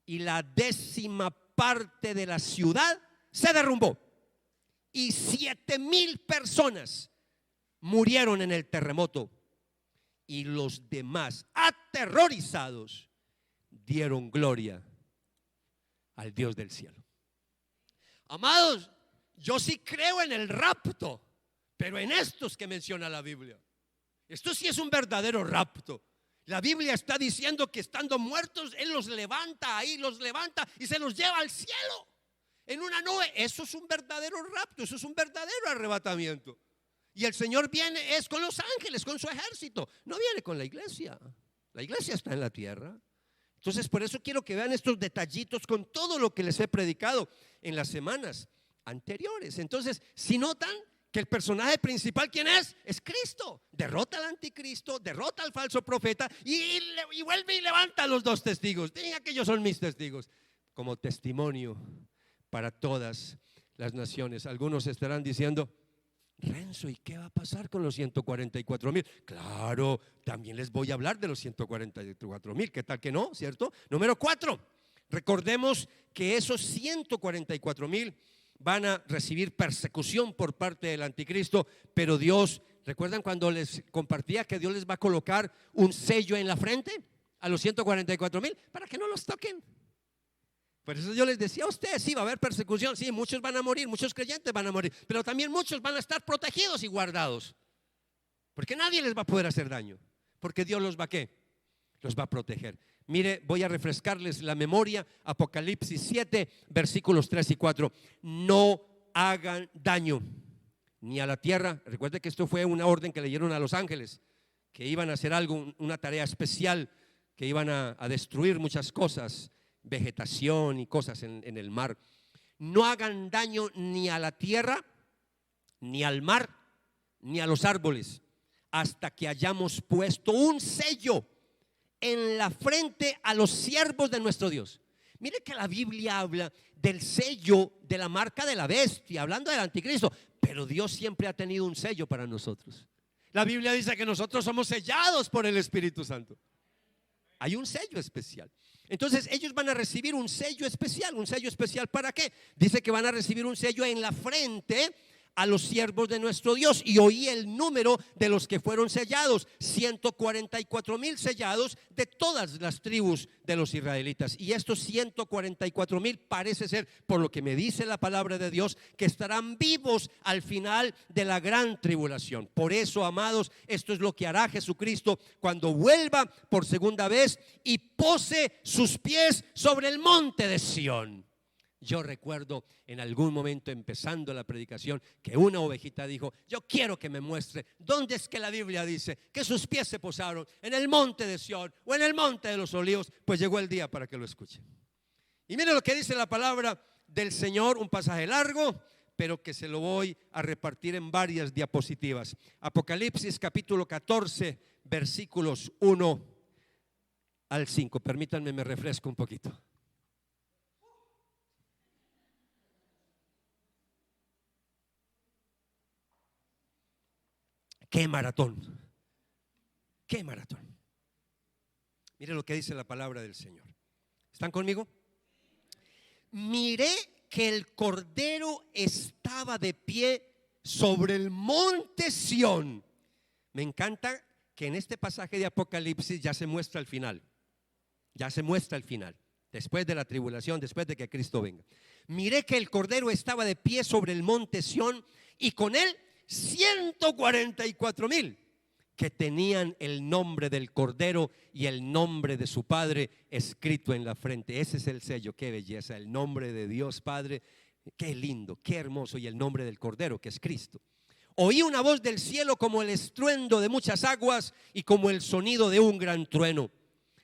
y la 10ª parte de la ciudad se derrumbó, y 7,000 personas murieron en el terremoto, y los demás, aterrorizados, dieron gloria al Dios del cielo. Amados, yo sí creo en el rapto, pero en estos que menciona la Biblia. Esto sí es un verdadero rapto. La Biblia está diciendo que estando muertos Él los levanta ahí, los levanta y se los lleva al cielo en una nube. Eso es un verdadero rapto, eso es un verdadero arrebatamiento. Y el Señor viene es con los ángeles, con su ejército. No viene con la iglesia. La iglesia está en la tierra. Entonces por eso quiero que vean estos detallitos con todo lo que les he predicado en las semanas anteriores. Entonces, si notan que el personaje principal, ¿quién es? Es Cristo. Derrota al anticristo, derrota al falso profeta y vuelve y levanta a los 2 testigos. Diga que ellos son mis testigos, como testimonio para todas las naciones. Algunos estarán diciendo, Renzo, ¿y qué va a pasar con los 144,000? Claro, también les voy a hablar de los 144,000. ¿Qué tal que no? ¿Cierto? Número 4. Recordemos que esos 144,000 van a recibir persecución por parte del anticristo, pero Dios, ¿recuerdan cuando les compartía que Dios les va a colocar un sello en la frente a los 144,000 para que no los toquen? Por eso yo les decía a ustedes, sí, va a haber persecución, sí, muchos van a morir, muchos creyentes van a morir, pero también muchos van a estar protegidos y guardados, porque nadie les va a poder hacer daño, porque Dios los va a ¿qué? Los va a proteger. Mire, voy a refrescarles la memoria. Apocalipsis 7, versículos 3 y 4. No hagan daño ni a la tierra. Recuerde que esto fue una orden que le dieron a los ángeles, que iban a hacer algo, una tarea especial, que iban a destruir muchas cosas, vegetación y cosas en el mar. No hagan daño ni a la tierra, ni al mar, ni a los árboles, hasta que hayamos puesto un sello en la frente a los siervos de nuestro Dios. Mire que la Biblia habla del sello de la marca de la bestia, hablando del anticristo, pero Dios siempre ha tenido un sello para nosotros. La Biblia dice que nosotros somos sellados por el Espíritu Santo. Hay un sello especial. Entonces ellos van a recibir un sello especial. ¿Un sello especial para qué? Dice que van a recibir un sello en la frente a los siervos de nuestro Dios. Y oí el número de los que fueron sellados: 144,000 sellados de todas las tribus de los israelitas. Y estos 144,000 parece ser, por lo que me dice la palabra de Dios, que estarán vivos al final de la gran tribulación. Por eso, amados, esto es lo que hará Jesucristo cuando vuelva por segunda vez y pose sus pies sobre el monte de Sión. Yo recuerdo en algún momento, empezando la predicación, que una ovejita dijo: yo quiero que me muestre dónde es que la Biblia dice que sus pies se posaron, en el monte de Sión o en el monte de los Olivos. Pues llegó el día para que lo escuchen. Y mire lo que dice la palabra del Señor, un pasaje largo, pero que se lo voy a repartir en varias diapositivas. Apocalipsis capítulo 14, versículos 1 al 5. Permítanme, me refresco un poquito. ¡Qué maratón! ¡Qué maratón! Mire lo que dice la palabra del Señor. ¿Están conmigo? Miré que el Cordero estaba de pie sobre el monte Sión. Me encanta que en este pasaje de Apocalipsis ya se muestra el final. Ya se muestra el final, después de la tribulación, después de que Cristo venga. Miré que el Cordero estaba de pie sobre el monte Sión, y con él 144,000 que tenían el nombre del Cordero y el nombre de su Padre escrito en la frente. Ese es el sello. Qué belleza, el nombre de Dios Padre, qué lindo, qué hermoso, y el nombre del Cordero, que es Cristo. Oí una voz del cielo como el estruendo de muchas aguas y como el sonido de un gran trueno.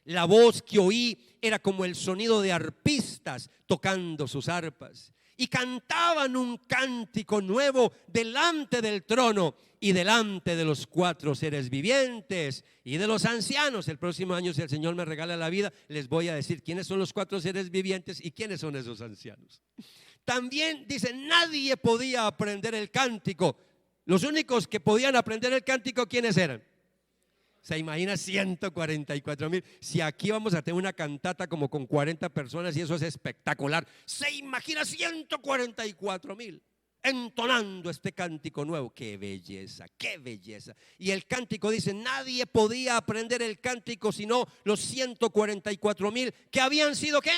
La voz que oí era como el sonido de arpistas tocando sus arpas, y cantaban un cántico nuevo delante del trono y delante de los 4 seres vivientes y de los ancianos. El próximo año, si el Señor me regala la vida, les voy a decir quiénes son los 4 seres vivientes y quiénes son esos ancianos. También dice: nadie podía aprender el cántico. Los únicos que podían aprender el cántico, ¿quiénes eran? Se imagina 144,000. Si aquí vamos a tener una cantata como con 40 personas, y eso es espectacular, se imagina 144,000 entonando este cántico nuevo. Qué belleza, qué belleza. Y el cántico dice: nadie podía aprender el cántico sino los 144,000 que habían sido ¿qué?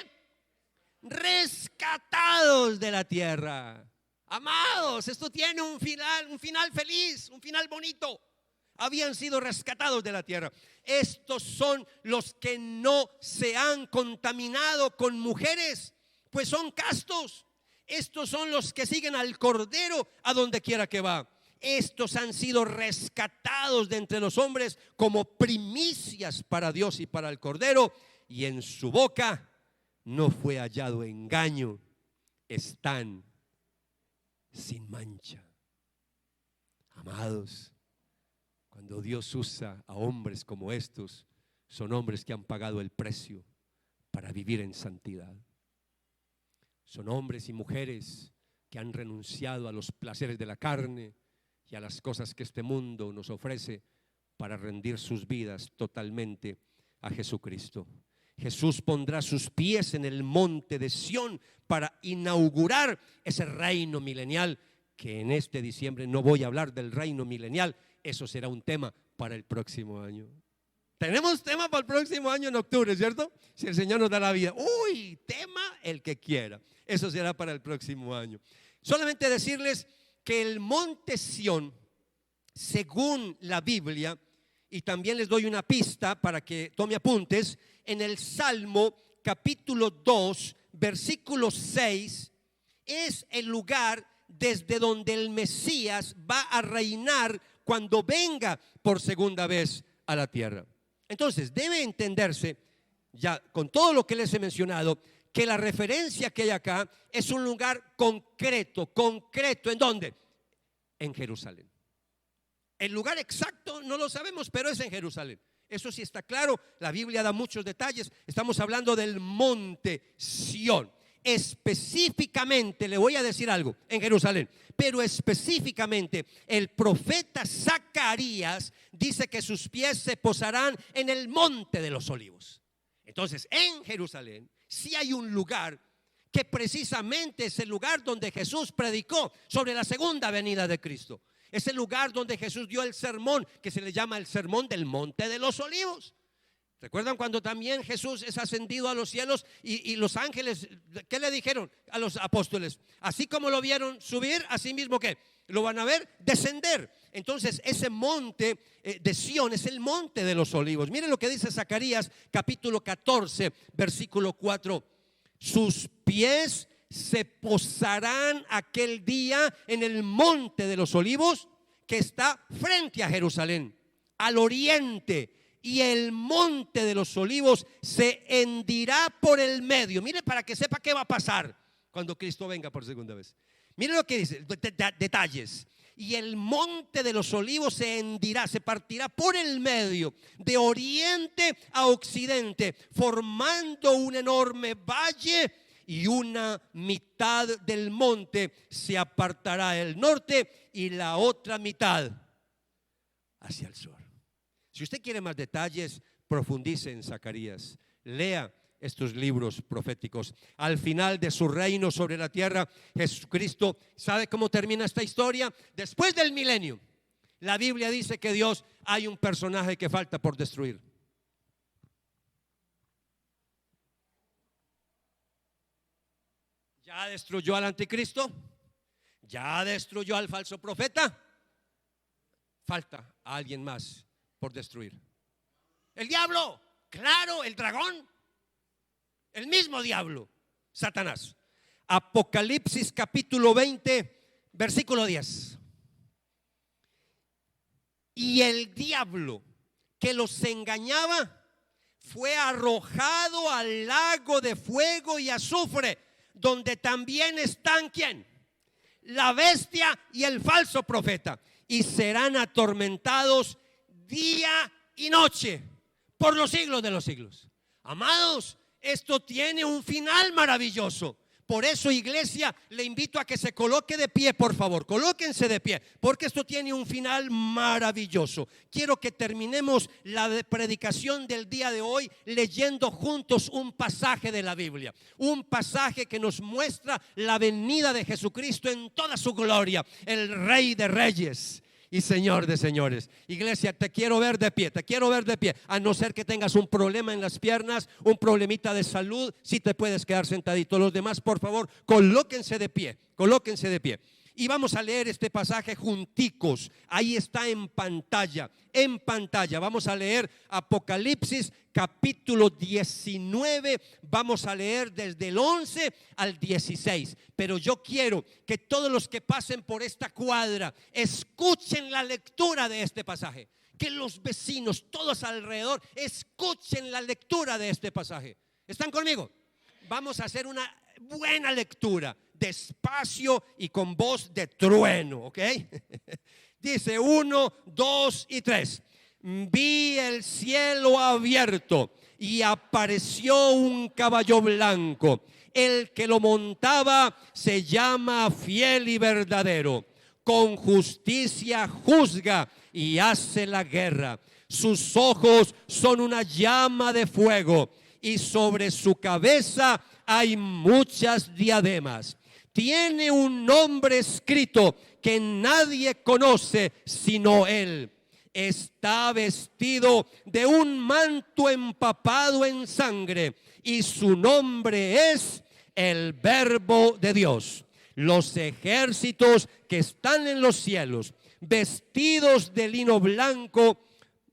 Rescatados de la tierra. Amados, esto tiene un final feliz, un final bonito. Habían sido rescatados de la tierra. Estos son los que no se han contaminado con mujeres, pues son castos. Estos son los que siguen al Cordero a donde quiera que va. Estos han sido rescatados de entre los hombres como primicias para Dios y para el Cordero, y en su boca no fue hallado engaño. Están sin mancha. Amados, cuando Dios usa a hombres como estos, son hombres que han pagado el precio para vivir en santidad. Son hombres y mujeres que han renunciado a los placeres de la carne y a las cosas que este mundo nos ofrece para rendir sus vidas totalmente a Jesucristo. Jesús pondrá sus pies en el monte de Sión para inaugurar ese reino milenial, que en este diciembre no voy a hablar del reino milenial. Eso será un tema para el próximo año. Tenemos tema para el próximo año en octubre, ¿cierto? Si el Señor nos da la vida. Uy, tema el que quiera. Eso será para el próximo año. Solamente decirles que el monte Sión, según la Biblia, y también les doy una pista para que tome apuntes, en el Salmo capítulo 2, versículo 6, es el lugar desde donde el Mesías va a reinar cuando venga por segunda vez a la tierra. Entonces debe entenderse, ya con todo lo que les he mencionado, que la referencia que hay acá es un lugar concreto. ¿En dónde? En Jerusalén. El lugar exacto no lo sabemos, pero es en Jerusalén. Eso sí está claro, la Biblia da muchos detalles. Estamos hablando del monte Sión. Específicamente, le voy a decir algo, en Jerusalén, pero específicamente el profeta Zacarías dice que sus pies se posarán en el monte de los olivos. Entonces, en Jerusalén sí hay un lugar que precisamente es el lugar donde Jesús predicó sobre la segunda venida de Cristo. Es el lugar donde Jesús dio el sermón que se le llama el sermón del monte de los olivos. ¿Recuerdan cuando también Jesús es ascendido a los cielos y los ángeles, qué le dijeron a los apóstoles? Así como lo vieron subir, así mismo que lo van a ver descender. Entonces ese monte de Sión es el monte de los olivos. Miren lo que dice Zacarías capítulo 14 versículo 4. Sus pies se posarán aquel día en el monte de los olivos que está frente a Jerusalén, al oriente. Y el monte de los olivos se hendirá por el medio. Mire, para que sepa qué va a pasar cuando Cristo venga por segunda vez. Mire lo que dice, detalles. Y el monte de los olivos se hendirá, se partirá por el medio, de oriente a occidente, formando un enorme valle, y una mitad del monte se apartará al norte y la otra mitad hacia el sur. Si usted quiere más detalles, profundice en Zacarías, lea estos libros proféticos. Al final de su reino sobre la tierra, Jesucristo, ¿sabe cómo termina esta historia? Después del milenio, la Biblia dice que Dios, hay un personaje que falta por destruir. Ya destruyó al anticristo, ya destruyó al falso profeta, falta a alguien más por destruir. El diablo, claro, el dragón, el mismo diablo, Satanás. Apocalipsis capítulo 20 versículo 10. Y el diablo que los engañaba fue arrojado al lago de fuego y azufre, donde también están ¿quién? La bestia y el falso profeta, y serán atormentados día y noche por los siglos de los siglos. Amados, esto tiene un final maravilloso. Por eso, iglesia, le invito a que se coloque de pie, por favor. Colóquense de pie, porque esto tiene un final maravilloso. Quiero que terminemos la predicación del día de hoy leyendo juntos un pasaje de la Biblia. Un pasaje que nos muestra la venida de Jesucristo en toda su gloria, el Rey de Reyes y Señor de señores. Iglesia, te quiero ver de pie, a no ser que tengas un problema en las piernas, un problemita de salud, si te puedes quedar sentadito. Los demás, por favor, colóquense de pie. Y vamos a leer este pasaje junticos. Ahí está en pantalla. Vamos a leer Apocalipsis capítulo 19. Vamos a leer desde el 11 al 16. Pero yo quiero que todos los que pasen por esta cuadra escuchen la lectura de este pasaje. Que los vecinos, todos alrededor, escuchen la lectura de este pasaje. ¿Están conmigo? Vamos a hacer una buena lectura, despacio y con voz de trueno, ¿ok? Dice 1, 2 y 3. Vi el cielo abierto y apareció un caballo blanco. El que lo montaba se llama Fiel y Verdadero. Con justicia juzga y hace la guerra. Sus ojos son una llama de fuego y sobre su cabeza hay muchas diademas. Tiene un nombre escrito que nadie conoce sino él. está vestido de un manto empapado en sangre y su nombre es el Verbo de Dios. Los ejércitos que están en los cielos, vestidos de lino blanco,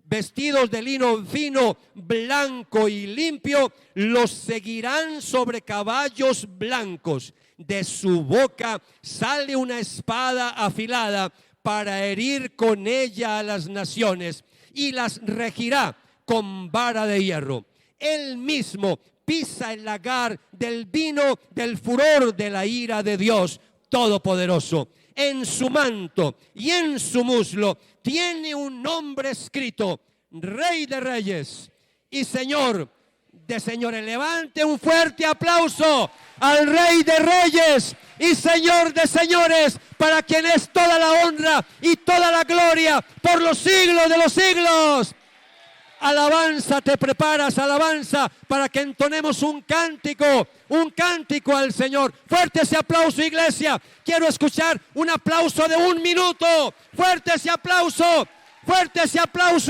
vestidos de lino fino, blanco y limpio, los seguirán sobre caballos blancos. De su boca sale una espada afilada para herir con ella a las naciones y las regirá con vara de hierro. Él mismo pisa el lagar del vino del furor de la ira de Dios Todopoderoso. En su manto y en su muslo tiene un nombre escrito: Rey de Reyes y Señor de Señores. Levante un fuerte aplauso al Rey de Reyes y Señor de Señores, para quien es toda la honra y toda la gloria por los siglos de los siglos. Alabanza, te preparas, alabanza, para que entonemos un cántico al Señor. Fuerte ese aplauso, iglesia. Quiero escuchar un aplauso de 1 minuto. Fuerte ese aplauso,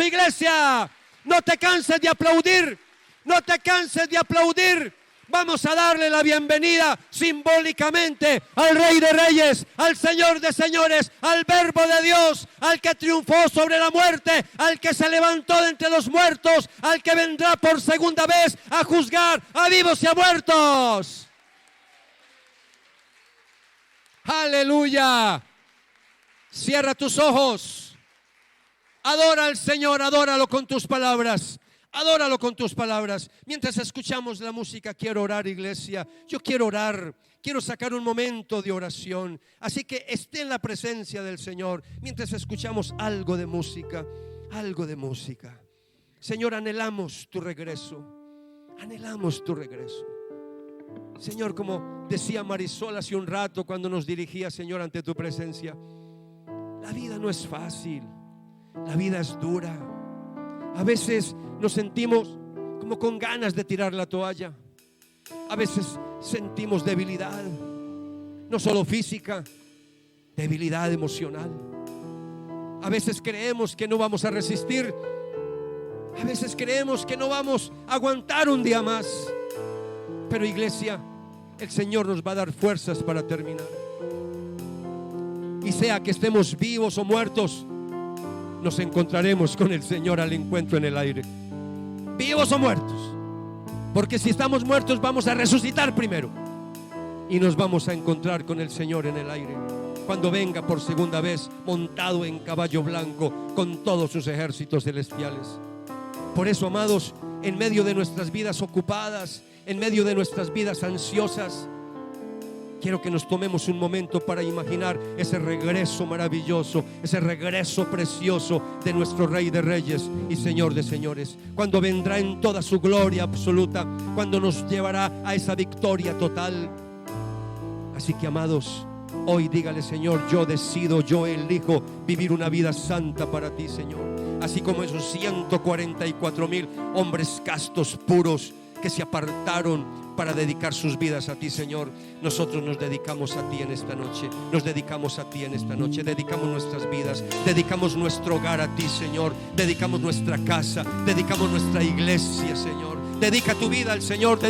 iglesia. No te canses de aplaudir, no te canses de aplaudir. Vamos a darle la bienvenida simbólicamente al Rey de Reyes, al Señor de Señores, al Verbo de Dios, al que triunfó sobre la muerte, al que se levantó de entre los muertos, al que vendrá por segunda vez a juzgar a vivos y a muertos. Aleluya. Cierra tus ojos. Adora al Señor, adóralo con tus palabras. Adóralo con tus palabras. Mientras escuchamos la música, quiero orar, iglesia. Yo quiero orar, quiero sacar un momento de oración. Así que esté en la presencia del Señor mientras escuchamos algo de música. Algo de música. Señor, anhelamos tu regreso. Anhelamos tu regreso. Señor, como decía Marisol hace un rato cuando nos dirigía, Señor, ante tu presencia, la vida no es fácil. La vida es dura. A veces nos sentimos como con ganas de tirar la toalla. A veces sentimos debilidad, no solo física, debilidad emocional. A veces creemos que no vamos a resistir. A veces creemos que no vamos a aguantar un día más. Pero, iglesia, el Señor nos va a dar fuerzas para terminar. Y sea que estemos vivos o muertos, nos encontraremos con el Señor al encuentro en el aire. Vivos o muertos. Porque si estamos muertos, vamos a resucitar primero y nos vamos a encontrar con el Señor en el aire, cuando venga por segunda vez montado en caballo blanco con todos sus ejércitos celestiales. Por eso, amados, en medio de nuestras vidas ocupadas, en medio de nuestras vidas ansiosas, quiero que nos tomemos un momento para imaginar ese regreso maravilloso, ese regreso precioso de nuestro Rey de Reyes y Señor de Señores, cuando vendrá en toda su gloria absoluta, cuando nos llevará a esa victoria total. Así que, amados, hoy dígale: Señor, yo decido, yo elijo vivir una vida santa para ti, Señor. Así como esos 144,000 hombres castos, puros, que se apartaron para dedicar sus vidas a ti, Señor. Nosotros nos dedicamos a ti en esta noche. Nos dedicamos a ti en esta noche. Dedicamos nuestras vidas, dedicamos nuestro hogar a ti, Señor. Dedicamos nuestra casa, dedicamos nuestra iglesia, Señor. Dedica tu vida al Señor,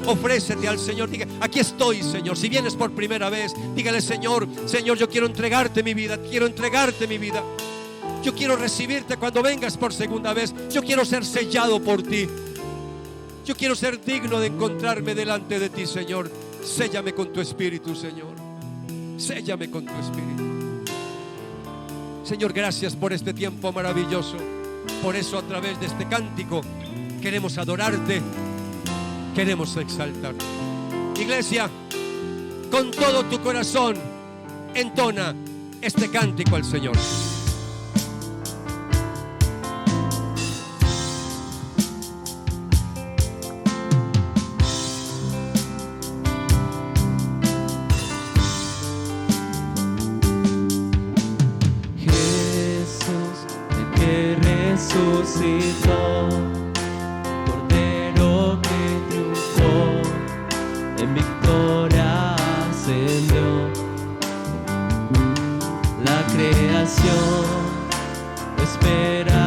ofrécete al Señor. Diga: aquí estoy, Señor. Si vienes por primera vez, dígale: Señor, yo quiero entregarte mi vida, quiero entregarte mi vida. Yo quiero recibirte cuando vengas por segunda vez. Yo quiero ser sellado por ti. Yo quiero ser digno de encontrarme delante de ti, Señor. Séllame con tu Espíritu, Señor. Séllame con tu Espíritu. Señor, gracias por este tiempo maravilloso. Por eso, a través de este cántico, queremos adorarte, queremos exaltarte. Iglesia, con todo tu corazón, entona este cántico al Señor. Resucitó, Cordero que triunfó, en victoria ascendió. La creación espera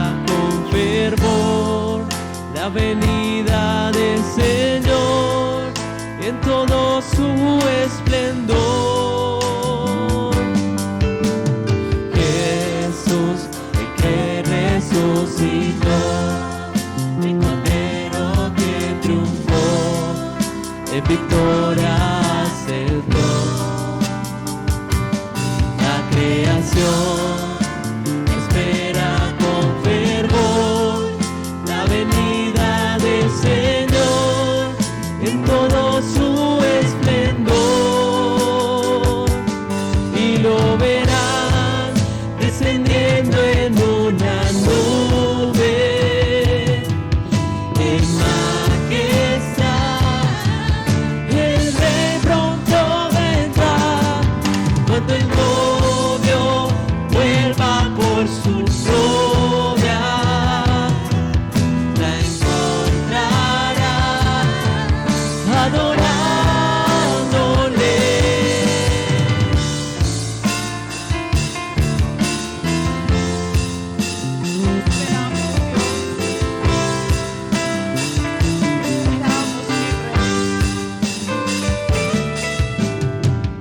la venida del Señor en todo su esplendor. Jesús, el que resucitó, el Cordero que triunfó, en victoria acertó. La creación espera con fervor la venida del Señor en todo su esplendor, y lo verán descendiendo en una nube en majestad. El Rey pronto vendrá cuando el novio vuelva por su novia. La encontrará adorándole.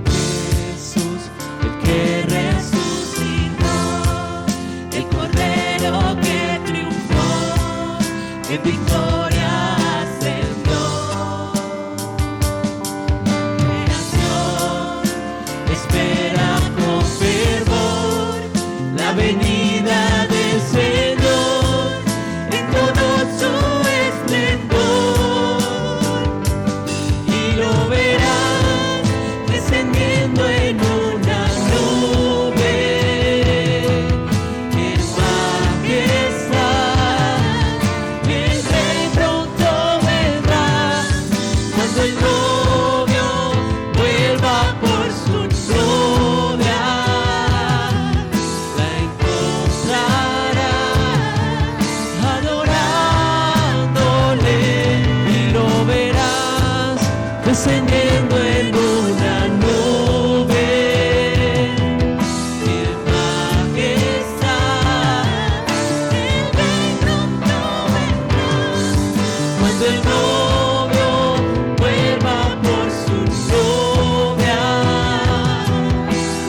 Jesús, el que resucitó, el Cordero que triunfó, en victoria ascendió. Creación espera con fervor la venida del Señor en todo su esplendor, y lo verán descendiendo en una nube en majestad. El Rey pronto vendrá cuando el novio vuelva por su novia. La encontrará adorándole, y lo verás descendiendo en una nube en majestad. El Rey pronto vendrá cuando el novio vuelva por su novia.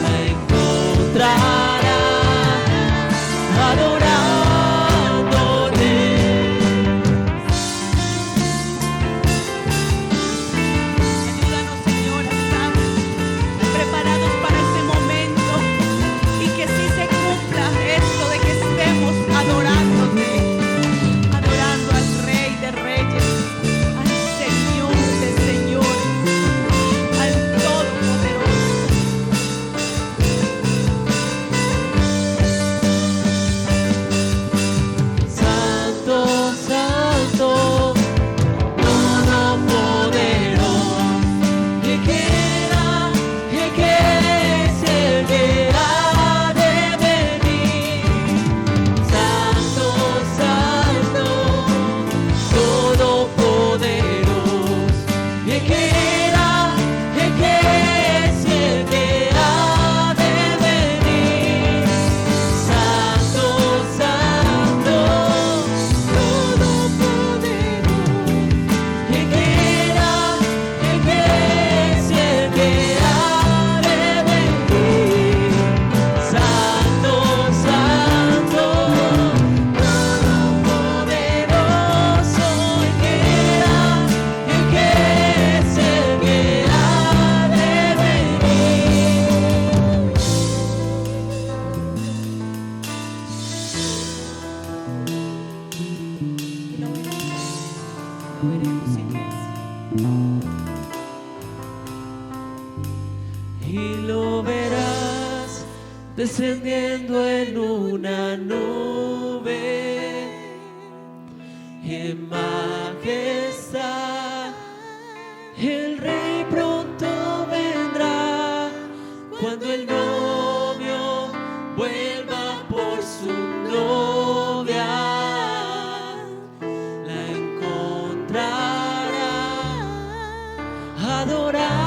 La encontrará adorándole. Ayúdanos, Señor, a estar preparados para ese momento y que sí se cumpla esto de que estemos adorándote, adorando al Rey de Reyes, al Señor de Señores, al Todopoderoso. Santo, Santo, Todopoderoso, el que era, el que es, el que ha de venir. Santo, Santo, Todopoderoso, el que era, el que es, el que ha de venir. Santo, Santo, Todopoderoso, el que era, el que es, el que ha de venir. Santo, Santo, Todopoderoso, el que era, el que es, el que ha de Lo veremos, iglesia. y lo verás descendiendo en una nube en majestad. El Rey pronto vendrá cuando el novio vuelva por su novia. La encontrará adorar.